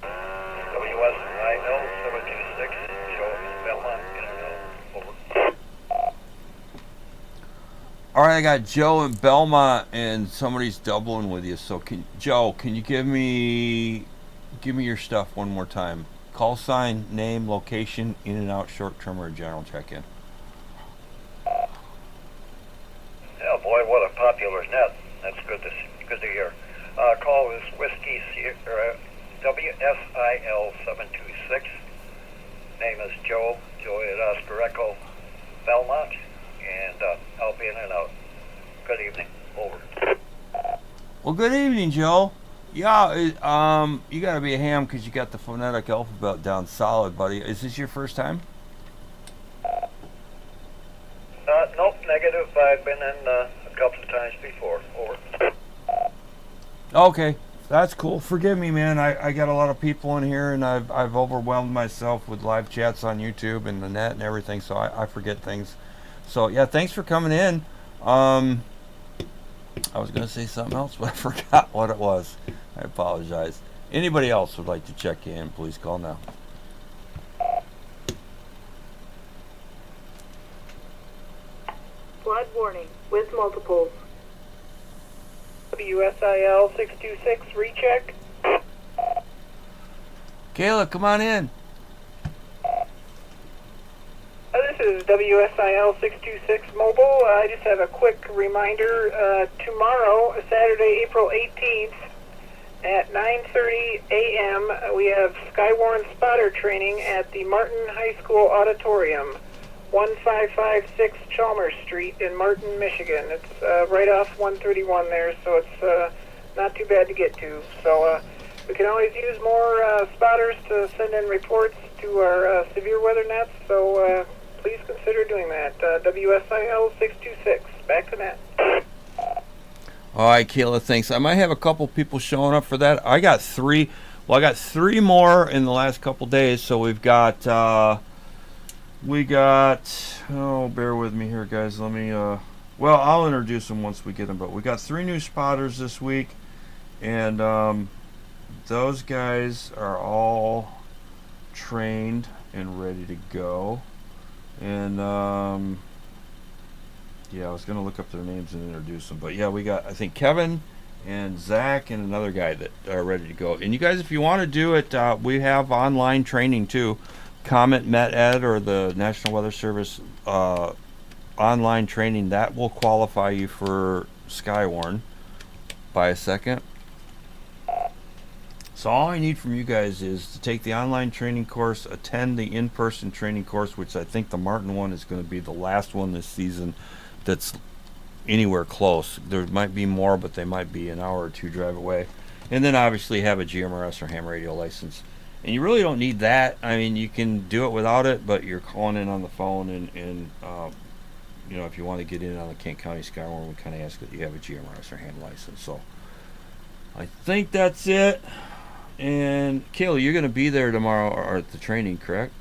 WSIL 726, Joe in Belmont, over. All right, I got Joe in Belmont, and somebody's doubling with you. So, Joe, can you give me your stuff one more time? Call sign, name, location, in and out, short term, or general check-in. Yeah, boy, what a popular net. That's good to hear. Call is Whiskey Sierra, WSIL 726. Name is Joe at Oscar Echo, Belmont, and I'll be in and out. Good evening. Over. Well, good evening, Joe. Yeah, you got to be a ham because you got the phonetic alphabet down solid, buddy. Is this your first time? Nope, negative. I've been in a couple of times before. Over. Okay, that's cool. Forgive me, man. I got a lot of people in here, and I've overwhelmed myself with live chats on YouTube and the net and everything, so I forget things. So, yeah, thanks for coming in. I was going to say something else, but I forgot what it was. I apologize. Anybody else would like to check in, please call now. Flood warning with multiples. WSIL 626, recheck. Kayla, come on in. This is WSIL 626 Mobile. I just have a quick reminder. Tomorrow, Saturday, April 18th, at 9:30 a.m., we have Skywarn spotter training at the Martin High School Auditorium, 1556 Chalmers Street in Martin, Michigan. It's right off 131 there, so it's not too bad to get to. So we can always use more spotters to send in reports to our severe weather nets, so please consider doing that. WSIL 626. Back to net. All right, Kayla, thanks. I might have a couple people showing up for that. I got three more in the last couple days. So we've got, oh, bear with me here, guys. Let me, well, I'll introduce them once we get them. But we got 3 new spotters this week. And those guys are all trained and ready to go. And yeah, I was going to look up their names and introduce them. But yeah, we got, I think, Kevin and Zach and another guy that are ready to go. And you guys, if you want to do it, we have online training too. Comet, MetEd, or the National Weather Service online training. That will qualify you for Skywarn. By a second. So all I need from you guys is to take the online training course, attend the in-person training course, which I think the Martin one is going to be the last one this season that's anywhere close. There might be more, but they might be an hour or two drive away. And then obviously have a GMRS or ham radio license. And you really don't need that. I mean, you can do it without it, but you're calling in on the phone, and you know, if you want to get in on the Kent County Skywarn, we kind of ask that you have a GMRS or ham license. So I think that's it. And Kayla, you're going to be there tomorrow or at the training, correct?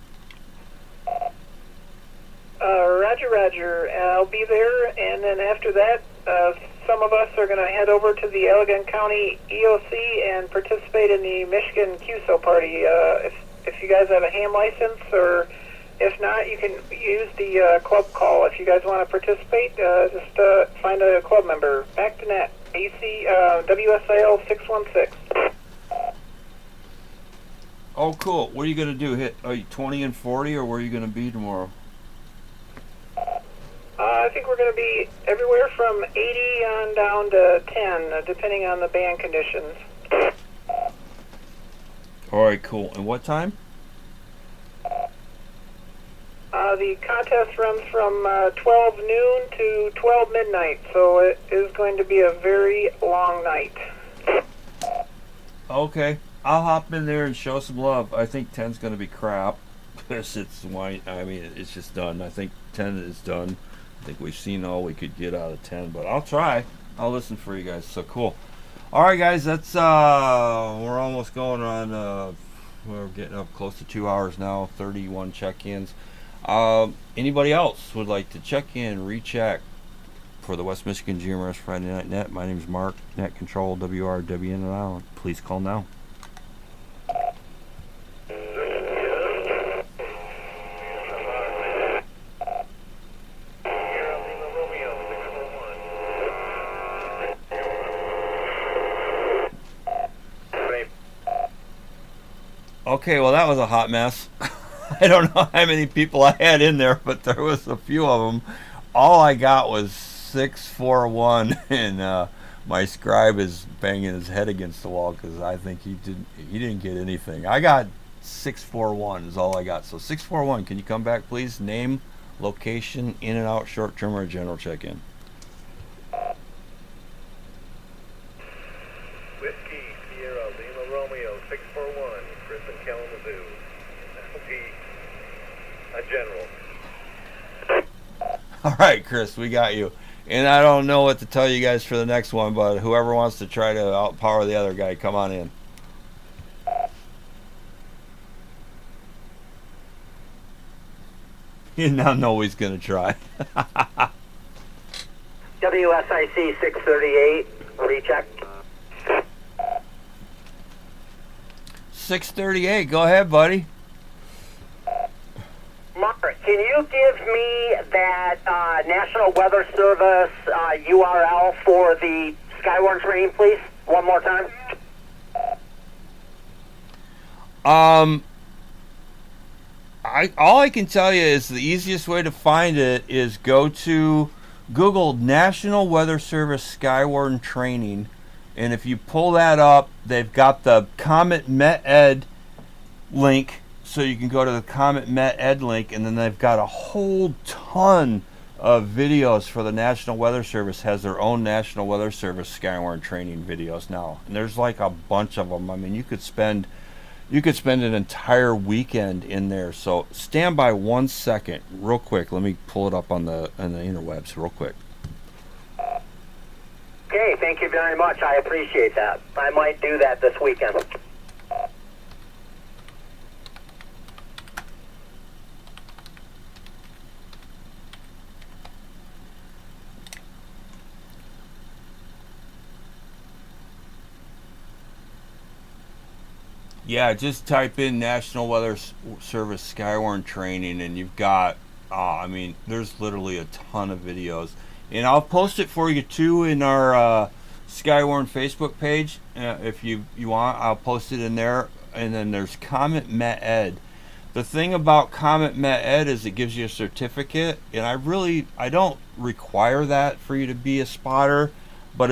Roger. I'll be there, and then after that, some of us are going to head over to the Allegan County EOC and participate in the Michigan QSO party. If you guys have a ham license, or if not, you can use the club call. If you guys want to participate, just find a club member. Back to net. AC WSIL 616. Oh, cool. What are you gonna do? Hit 20 and 40, or where are you gonna be tomorrow? I think we're going to be everywhere from 80 on down to 10, depending on the band conditions. All right, cool. And what time? The contest runs from 12 noon to 12 midnight, so it is going to be a very long night. Okay, I'll hop in there and show some love. I think 10's gonna be crap because it's wine. I mean, it's just done. I think 10 is done. I think we've seen all we could get out of 10, but I'll try. I'll listen for you guys. So cool. All right, guys, that's we're almost going on. We're getting up close to 2 hours now. 31 check-ins. Anybody else would like to check in, recheck for the West Michigan GMRS Friday Night Net? My name is Mark, Net Control, WRWN and Island. Please call now. Okay, well that was a hot mess. I don't know how many people I had in there, but there was a few of them. All I got was 641, and my scribe is banging his head against the wall because I think he didn't get anything. I got 641 is all I got. So 641, can you come back, please? Name, location, in and out, short term or general check-in. Whiskey Sierra Lima Romeo 641, Brisbane, Kalamazoo. That'll be a general. All right, Chris, we got you. And I don't know what to tell you guys for the next one, but whoever wants to try to outpower the other guy, come on in. You now know he's going to try. WSIC 638, recheck. 638, go ahead, buddy. Mark, can you give me that National Weather Service URL for the Skywarn training, please? One more time. All I can tell you is the easiest way to find it is go to Google National Weather Service Skywarn Training, and if you pull that up, they've got the Comet Met Ed link, so you can go to the Comet Met Ed link, and then they've got a whole ton of videos for the National Weather Service. Has their own National Weather Service Skywarn training videos now, and there's like a bunch of them. I mean, you could spend an entire weekend in there. So stand by 1 second, real quick. Let me pull it up on the interwebs real quick. Okay, thank you very much. I appreciate that. I might do that this weekend. Yeah, just type in National Weather Service Skywarn Training, and you've got, I mean, there's literally a ton of videos. And I'll post it for you, too, in our Skywarn Facebook page. If you want, I'll post it in there. And then there's Comet Met Ed. The thing about Comet Met Ed is it gives you a certificate, and I don't require that for you to be a spotter, but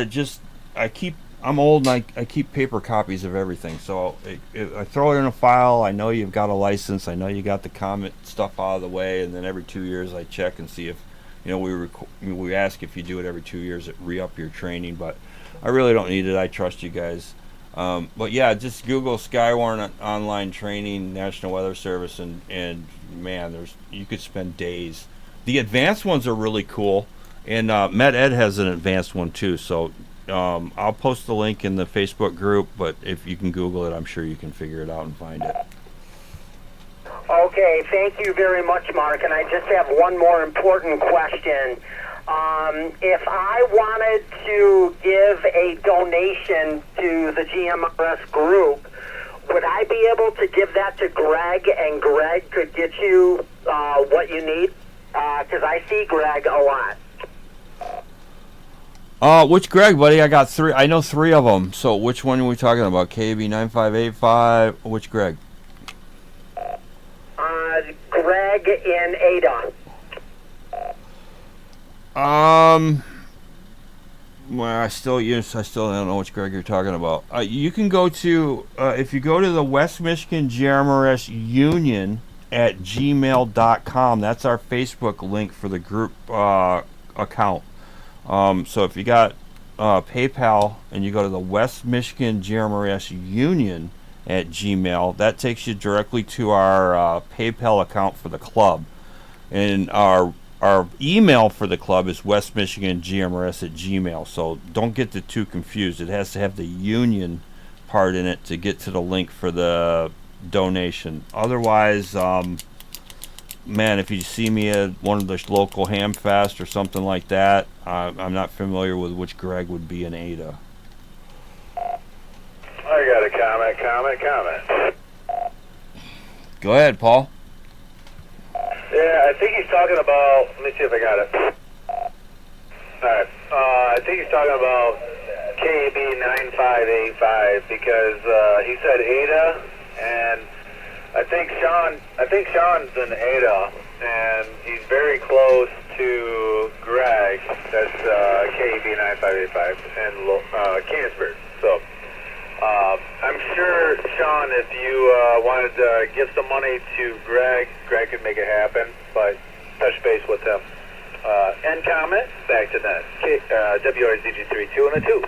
I'm old and I keep paper copies of everything, so I throw it in a file. I know you've got a license. I know you got the Comet stuff out of the way, and then every 2 years I check and see if, we ask if you do it every 2 years, re-up your training, but I really don't need it. I trust you guys. But yeah, just Google Skywarn online training, National Weather Service, and man, you could spend days. The advanced ones are really cool, and Met Ed has an advanced one too, so I'll post the link in the Facebook group, but if you can Google it, I'm sure you can figure it out and find it. Okay, thank you very much, Mark. And I just have one more important question. If I wanted to give a donation to the GMRS group, would I be able to give that to Greg, and Greg could get you what you need? Because I see Greg a lot. Which Greg, buddy? I got three. I know three of them. So which one are we talking about? KB9585. Which Greg? in Ada? Well, I still don't know which Greg you're talking about. You can go to if you go to the West Michigan GMRS Union at gmail.com. That's our Facebook link for the group account. So if you got PayPal and you go to the West Michigan GMRS Union at Gmail, that takes you directly to our PayPal account for the club. And our email for the club is westmichigangmrs at gmail. So don't get the two confused. It has to have the union part in it to get to the link for the donation. Otherwise, man, if you see me at one of the local ham fest or something like that, I'm not familiar with which Greg would be in Ada. I got a comment. Go ahead, Paul. Yeah, I think he's talking about, let me see if I got it. Alright, I think he's talking about KB 9585 because he said Ada, and I think Sean's in Ada, and he's very close to Greg, that's KB 9585, and Cansburg. So, I'm sure, Sean, if you wanted to give some money to Greg could make it happen, but touch base with him. End comment, back to that. WRZG3, 2 and a 2.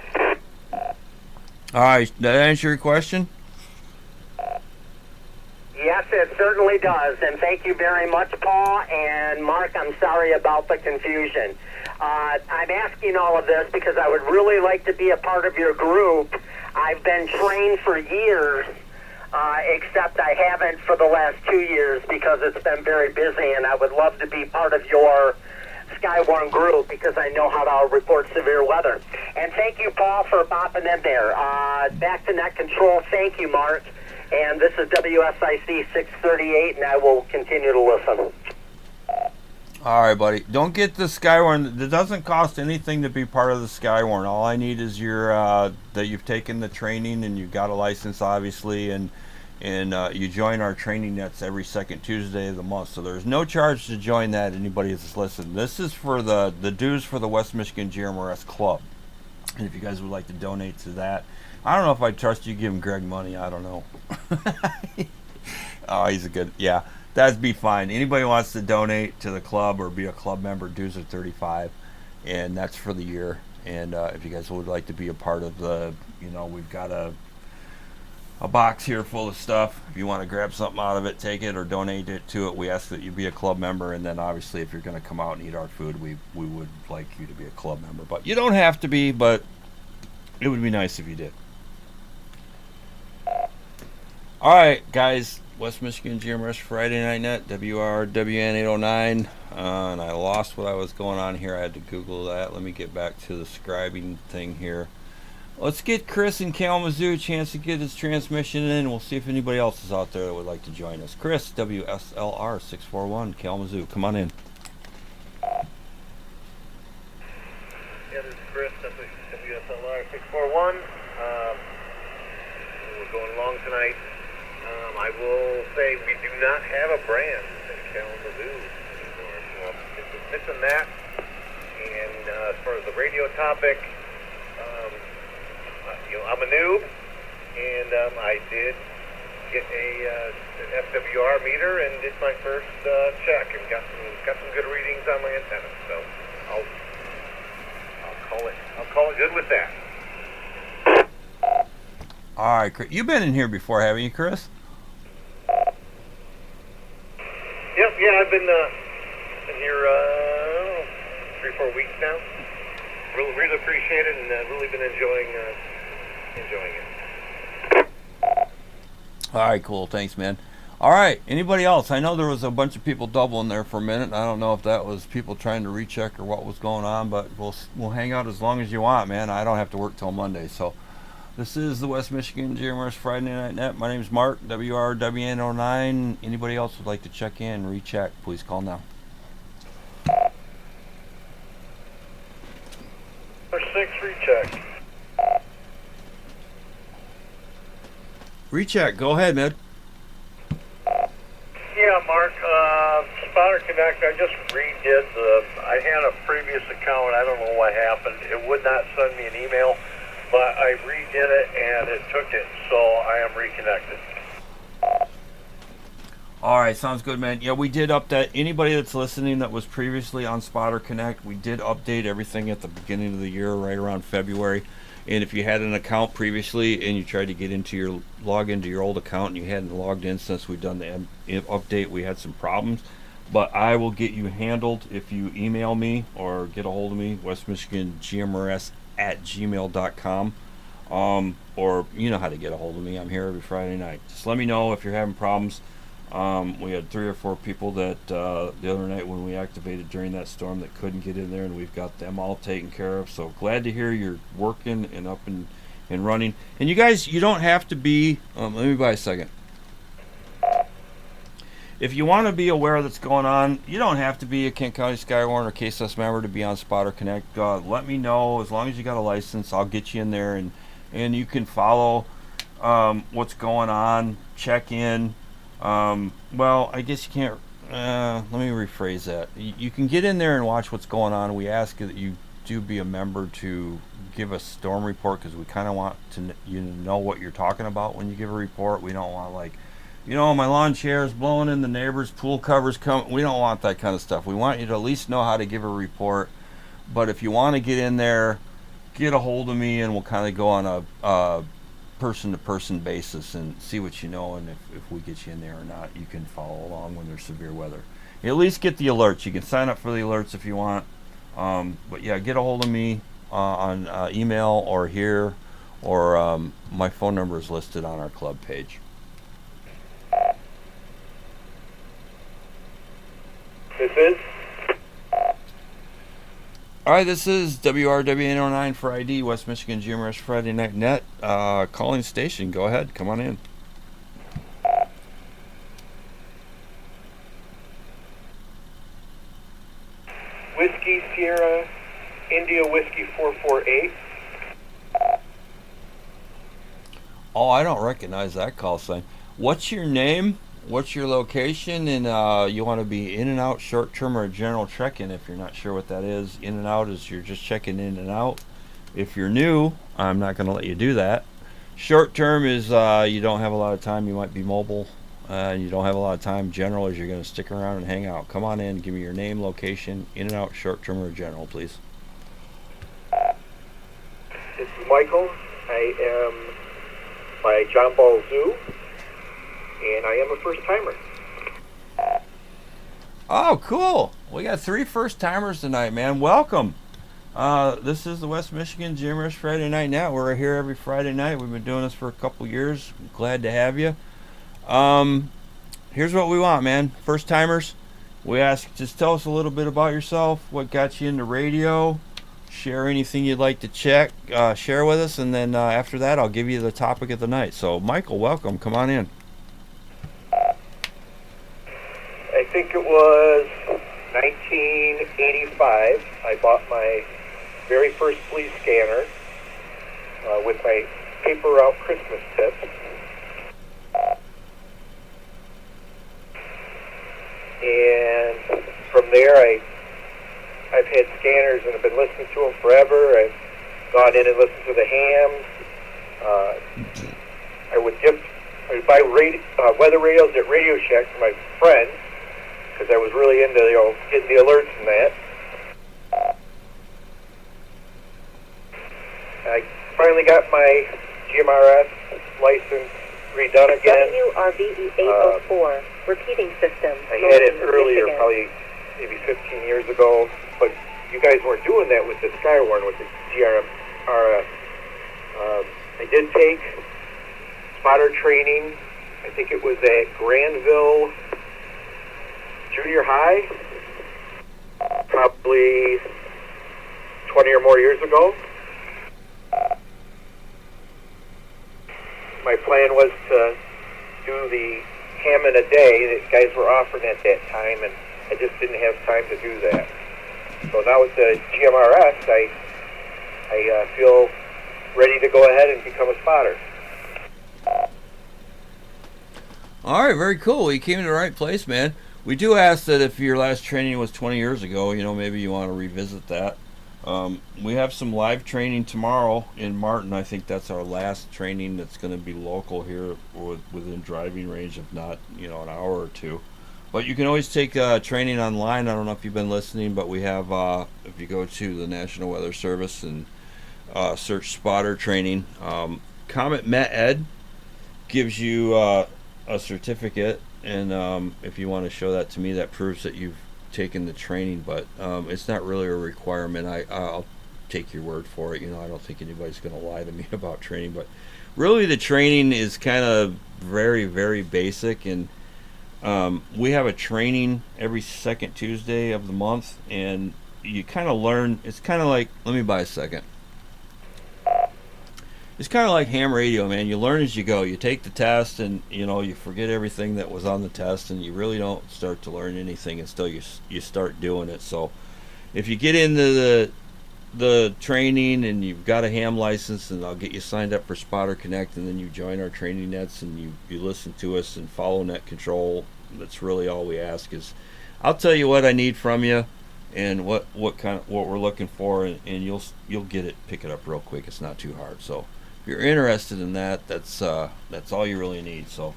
All right, did that answer your question? Yes, it certainly does, and thank you very much, Paul. And Mark, I'm sorry about the confusion. I'm asking all of this because I would really like to be a part of your group. I've been trained for years, except I haven't for the last 2 years because it's been very busy, and I would love to be part of your Skywarn group because I know how to report severe weather. And thank you, Paul, for popping in there. Back to net control. Thank you, Mark. And this is WSIC 638, and I will continue to listen. All right, buddy. Don't get the Skywarn. It doesn't cost anything to be part of the Skywarn. All I need is your that you've taken the training and you've got a license, obviously, and you join our training nets every second Tuesday of the month. So there's no charge to join that. Anybody that's listening. This is for the dues for the West Michigan GMRS Club. And if you guys would like to donate to that, I don't know if I trust you giving Greg money. I don't know. Oh, he's a good, yeah. That'd be fine. Anybody wants to donate to the club or be a club member, dues are $35, and that's for the year. And if you guys would like to be a part of the, we've got a box here full of stuff. If you want to grab something out of it, take it or donate it to it. We ask that you be a club member, and then obviously if you're going to come out and eat our food, we would like you to be a club member. But you don't have to be, but it would be nice if you did. All right, guys. West Michigan GMRS Friday Night Net, WRWN 809, and I lost what I was going on here. I had to Google that. Let me get back to the scribing thing here. Let's get Chris in Kalamazoo a chance to get his transmission in. We'll see if anybody else is out there that would like to join us. Chris, WSLR 641, Kalamazoo, come on in. Yeah, this is Chris, WSLR 641. We're going along tonight. I will say we do not have a brand in Kalamazoo anymore. So it's missing that. And as far as the radio topic, I'm a noob, and I did get an FWR meter and did my first check and got some good readings on my antenna. So I'll call it good with that. All right, Chris. You've been in here before, haven't you, Chris? Yep, yeah, I've been here 3-4 weeks now. Really appreciate it, and really been enjoying it. All right, cool. Thanks, man. All right, anybody else? I know there was a bunch of people doubling there for a minute. I don't know if that was people trying to recheck or what was going on, but we'll hang out as long as you want, man. I don't have to work till Monday, so. This is the West Michigan GMRS Friday Night Net. My name is Mark, WRWN09. Anybody else would like to check in, recheck, please call now. 6 recheck. Recheck, go ahead, man. Yeah, Mark. Spotter Connect, I just redid I had a previous account. I don't know what happened. It would not send me an email, but I redid it and it took it, so I am reconnected. All right, sounds good, man. Yeah, we did update anybody that's listening that was previously on Spotter Connect. We did update everything at the beginning of the year, right around February. And if you had an account previously and you tried to log into your old account and you hadn't logged in since we've done the update, we had some problems. But I will get you handled if you email me or get a hold of me, West Michigan GMRS at gmail.com. Or you know how to get a hold of me. I'm here every Friday night. Just let me know if you're having problems. We had 3 or 4 people that the other night when we activated during that storm that couldn't get in there, and we've got them all taken care of. So glad to hear you're working and up and running. And you guys, you don't have to be. Let me buy a second. If you want to be aware of what's going on, you don't have to be a Kent County Skywarn or KSS member to be on Spotter Connect. Let me know. As long as you got a license, I'll get you in there, and you can follow what's going on, check in. Well, I guess you can't. Let me rephrase that. You can get in there and watch what's going on. We ask that you do be a member to give a storm report, because we kind of want you to know what you're talking about when you give a report. We don't want my lawn chair is blowing in the neighbor's pool covers come. We don't want that kind of stuff. We want you to at least know how to give a report. But if you want to get in there, get a hold of me, and we'll kind of go on a person-to-person basis and see what you know, and if we get you in there or not. You can follow along when there's severe weather. You at least get the alerts. You can sign up for the alerts if you want. But yeah, get a hold of me on email or here, or my phone number is listed on our club page. This is? Alright, this is WRW 809 for ID, West Michigan GMRS Friday Night Net. Calling station, go ahead, come on in. Whiskey Sierra India Whiskey 448. Oh, I don't recognize that call sign. What's your name? What's your location? And you want to be in and out, short term, or a general check-in if you're not sure what that is. In and out is you're just checking in and out. If you're new, I'm not going to let you do that. Short term is you don't have a lot of time. You might be mobile. You don't have a lot of time. General is you're going to stick around and hang out. Come on in. Give me your name, location, in and out, short term, or general, please. This is Michael. I am by John Ball Zoo, and I am a first-timer. Oh, cool. We got 3 first-timers tonight, man. Welcome. This is the West Michigan GMRS Friday Night Net. We're here every Friday night. We've been doing this for a couple years. Glad to have you. Here's what we want, man. First-timers, we ask, just tell us a little bit about yourself, what got you into radio, share anything you'd like to share with us, and then after that, I'll give you the topic of the night. So, Michael, welcome. Come on in. I think it was 1985. I bought my very first police scanner with my paper route Christmas tips. And from there, I've had scanners and I've been listening to them forever. I've gone in and listened to the hams. I would buy weather radios at Radio Shack for my friends, because I was really into getting the alerts and that. I finally got my GMRS license redone again. WRVE 804, repeating system. I had it Northern earlier, Michigan. probably maybe 15 years ago, but you guys weren't doing that with the Skywarn, with the GMRS. I did take spotter training. I think it was at Granville Junior High, probably 20 or more years ago. My plan was to do the ham in a day that guys were offering at that time, and I just didn't have time to do that. So now with the GMRS, I feel ready to go ahead and become a spotter. All right, very cool. You came to the right place, man. We do ask that if your last training was 20 years ago, maybe you want to revisit that. We have some live training tomorrow in Martin. I think that's our last training that's going to be local here within driving range, if not, an hour or two. But you can always take training online. I don't know if you've been listening, but we have, if you go to the National Weather Service and search spotter training, Comet Met Ed gives you a certificate, and if you want to show that to me, that proves that you've taken the training, but it's not really a requirement. I'll take your word for it. I don't think anybody's going to lie to me about training, but really the training is kind of very, very basic, and we have a training every second Tuesday of the month, and you kind of learn. It's kind of like, let me buy a second. It's kind of like ham radio, man. You learn as you go. You take the test, and you forget everything that was on the test, and you really don't start to learn anything until you start doing it. So, if you get into the training and you've got a ham license, and I'll get you signed up for Spotter Connect, and then you join our training nets and you listen to us and follow net control. That's really all we ask. Is I'll tell you what I need from you, and what we're looking for, and you'll get it, pick it up real quick. It's not too hard. So. If you're interested in that, that's all you really need. So,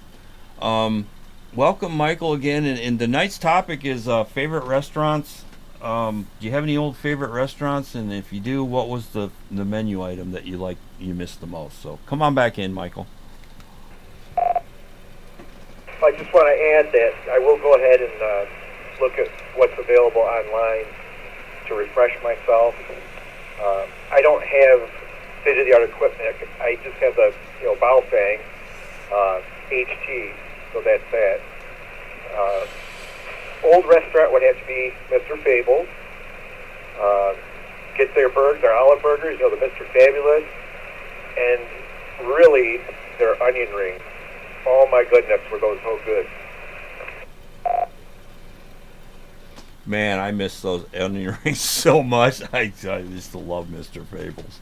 welcome, Michael, again. And tonight's topic is favorite restaurants. Do you have any old favorite restaurants? And if you do, what was the menu item that you missed the most? So, come on back in, Michael. I just want to add that I will go ahead and look at what's available online to refresh myself. I don't have state-of-the-art equipment. I just have the Baofeng HT, so that's that. Old restaurant would have to be Mr. Fable's. Get their olive burgers, the Mr. Fabulous, and really their onion rings. Oh my goodness, were those so good. Man, I miss those onion rings so much. I used to love Mr. Fable's.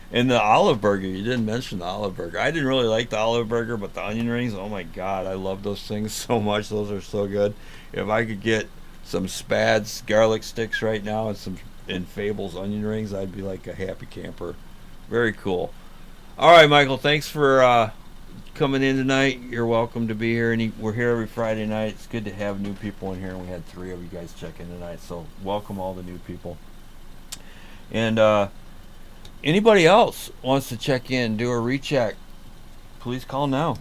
And the olive burger, you didn't mention the olive burger. I didn't really like the olive burger, but the onion rings, oh my God, I love those things so much. Those are so good. If I could get some Spads garlic sticks right now and Fable's onion rings, I'd be like a happy camper. Very cool. All right, Michael, thanks for coming in tonight. You're welcome to be here. And we're here every Friday night. It's good to have new people in here, and we had 3 of you guys check in tonight. So welcome all the new people. And anybody else wants to check in, do a recheck, please call now.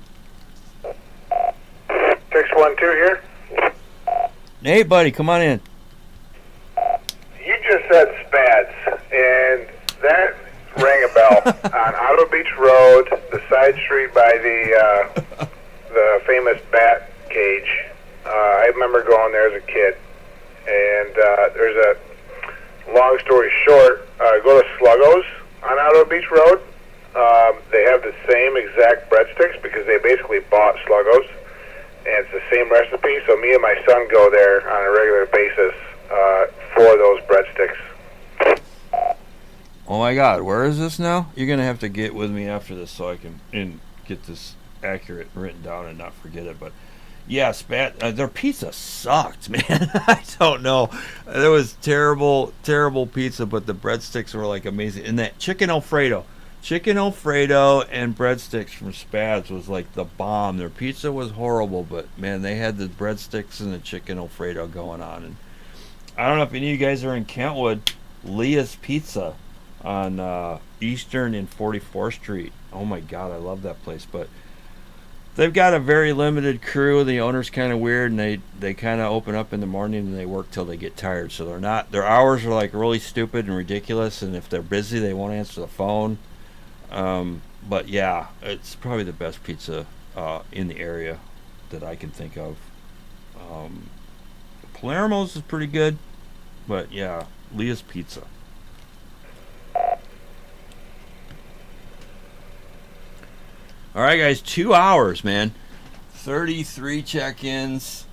612 here. Hey, buddy, come on in. You just said Spads, and that rang a bell on Auto Beach Road, the side street by the famous bat cage. I remember going there as a kid, and there's a long story short. Go to Sluggo's on Auto Beach Road. They have the same exact breadsticks because they basically bought Sluggo's, and it's the same recipe. So me and my son go there on a regular basis for those breadsticks. Oh my God, where is this now? You're gonna have to get with me after this so I can get this accurate written down and not forget it. But yeah, their pizza sucked, man. I don't know. There was terrible pizza, but the breadsticks were like amazing. And that chicken Alfredo and breadsticks from Spads was like the bomb. Their pizza was horrible, but man, they had the breadsticks and the chicken Alfredo going on. And I don't know if any of you guys are in Kentwood, Leah's Pizza on Eastern and 44th Street. Oh my God, I love that place. But they've got a very limited crew. The owner's kind of weird, and they kind of open up in the morning and they work till they get tired. So their hours are like really stupid and ridiculous. And if they're busy, they won't answer the phone. But yeah, it's probably the best pizza in the area that I can think of. Palermo's is pretty good, but yeah, Leah's Pizza. All right, guys, 2 hours, man. 33 check-ins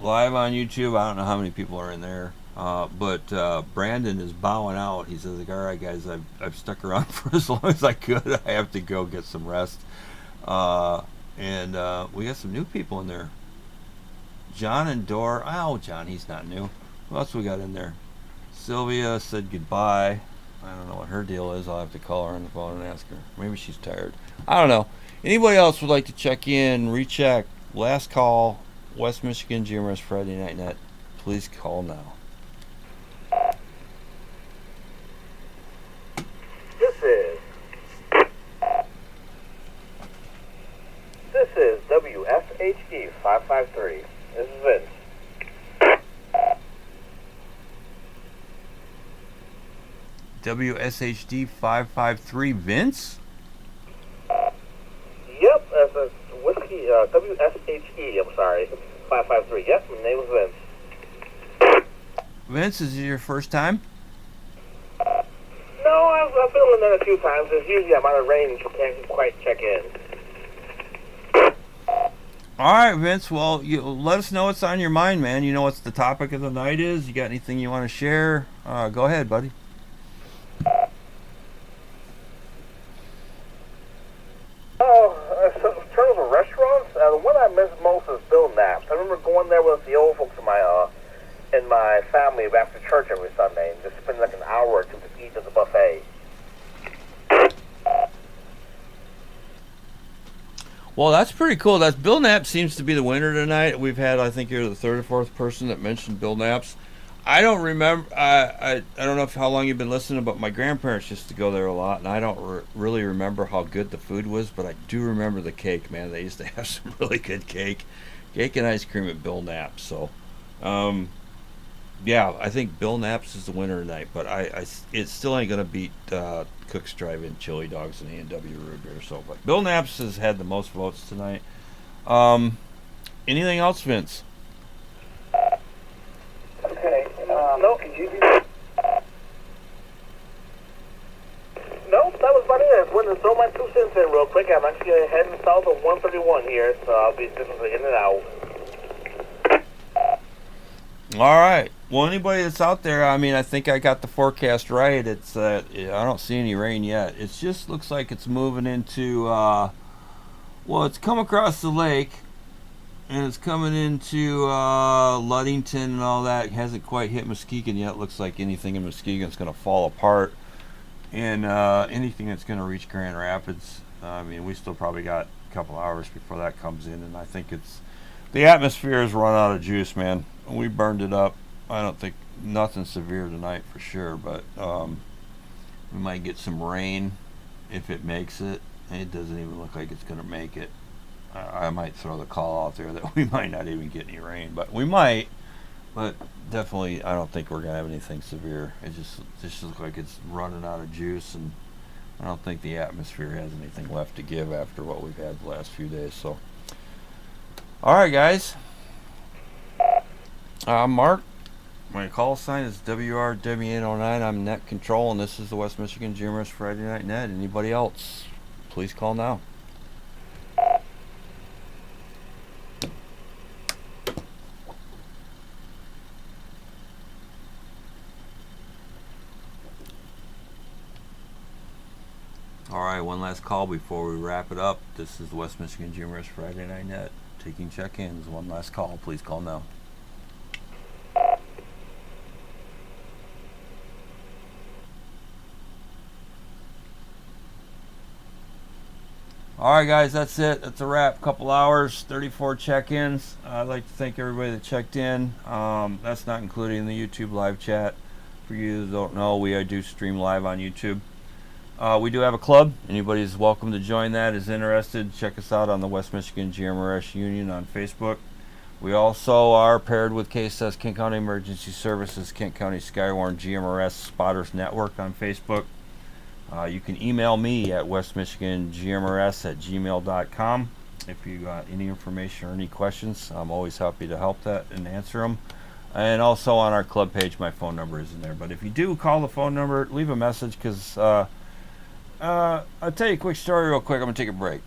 live on YouTube. I don't know how many people are in there, but Brandon is bowing out. He says, all right, guys, I've stuck around for as long as I could. I have to go get some rest. And we got some new people in there. John and Dor. Oh, John, he's not new. Who else we got in there? Sylvia said goodbye. I don't know what her deal is. I'll have to call her on the phone and ask her. Maybe she's tired. I don't know. Anybody else would like to check in, recheck, last call, West Michigan GMRS Friday Night Net, please call now. This is WSHD 553. This is Vince. WSHD 553, Vince? Yep, that's a whiskey, WSHD, I'm sorry, 553. Yep, my name is Vince. Vince, is it your first time? No, I've been in there a few times. It's usually I'm out of range, can't quite check in. All right, Vince. Well, you let us know what's on your mind, man. You know what the topic of the night is. You got anything you want to share? Go ahead, buddy. So in terms of restaurants, the one I miss most is Bill Knapp's. I remember going there with the old folks in my family after church every Sunday and just spend like an hour or two to eat at the buffet. Well, that's pretty cool. That's Bill Knapp seems to be the winner tonight. We've had, I think you're the third or fourth person that mentioned Bill Knapp's. I don't remember. I don't know how long you've been listening, but my grandparents used to go there a lot, and I don't really remember how good the food was, but I do remember the cake. Man, they used to have some really good cake and ice cream at Bill Knapp's. So, yeah, I think Bill Knapp's is the winner tonight, but it still ain't gonna beat Cook's Drive-In Chili Dogs and A&W Root Beer. So, but Bill Knapp's has had the most votes tonight. Anything else, Vince? Okay. No, could you do that? No, that was about it. I just wanted to throw my 2 cents in real quick. I'm actually heading south of 131 here, so I'll be just in and out. All right. Well, anybody that's out there, I mean, I think I got the forecast right. It's I don't see any rain yet. It just looks like it's moving into well, it's come across the lake and it's coming into Ludington and all that. It hasn't quite hit Muskegon yet. Looks like anything in Muskegon is going to fall apart, and anything that's going to reach Grand Rapids. I mean, we still probably got a couple hours before that comes in, and I think it's the atmosphere has run out of juice, man. We burned it up. I don't think nothing severe tonight for sure, but we might get some rain if it makes it. It doesn't even look like it's going to make it. I might throw the call out there that we might not even get any rain, but we might. But definitely, I don't think we're going to have anything severe. It just looks like it's running out of juice, and I don't think the atmosphere has anything left to give after what we've had the last few days. So, all right, guys. Mark, my call sign is WRW809. I'm Net Control, and this is the West Michigan GMRS Friday Night Net. Anybody else, please call now. All right, one last call before we wrap it up. This is the West Michigan GMRS Friday Night Net. Taking check-ins. One last call. Please call now. All right, guys, that's it. That's a wrap. Couple hours, 34 check-ins. I'd like to thank everybody that checked in. That's not including the YouTube live chat. For you that don't know, we do stream live on YouTube. We do have a club. Anybody is welcome to join that, is interested. Check us out on the West Michigan GMRS Union on Facebook. We also are paired with KSS, Kent County Emergency Services, Kent County Skywarn GMRS Spotters Network on Facebook. You can email me at westmichigangmrs@gmail.com if you got any information or any questions. I'm always happy to help that and answer them. And also on our club page, my phone number is in there. But if you do call the phone number, leave a message, because I'll tell you a quick story real quick. I'm going to take a break.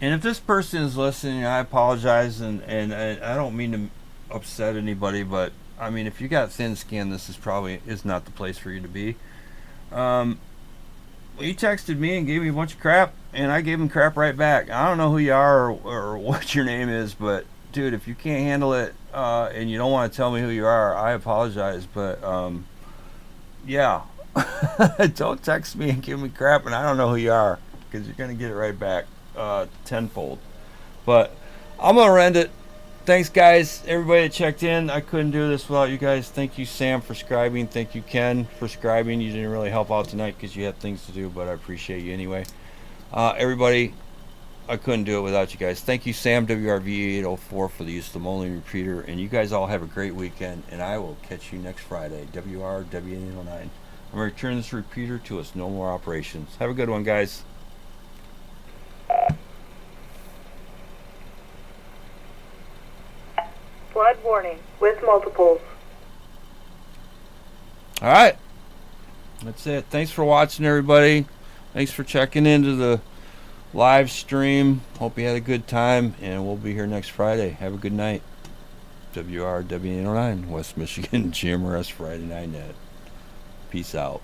And if this person is listening, I apologize, and I don't mean to upset anybody, but I mean, if you got thin skin, this is probably not the place for you to be. he texted me and gave me a bunch of crap, and I gave him crap right back. I don't know who you are or what your name is, but dude, if you can't handle it and you don't want to tell me who you are, I apologize. But yeah, don't text me and give me crap, and I don't know who you are, because you're gonna get it right back tenfold. But I'm gonna end it. Thanks, guys. Everybody that checked in. I couldn't do this without you guys. Thank you, Sam, for scribing. Thank you, Ken, for scribing. You didn't really help out tonight because you had things to do, but I appreciate you anyway. Everybody, I couldn't do it without you guys. Thank you, Sam, WRV804, for the use of the Moline repeater. And you guys all have a great weekend, and I will catch you next Friday. WRW809. I'm going to return this repeater to us. No more operations. Have a good one, guys. Flood warning with multiples. All right. That's it. Thanks for watching, everybody. Thanks for checking into the live stream. Hope you had a good time, and we'll be here next Friday. Have a good night. WRW809, West Michigan, GMRS Friday Night Net. Peace out.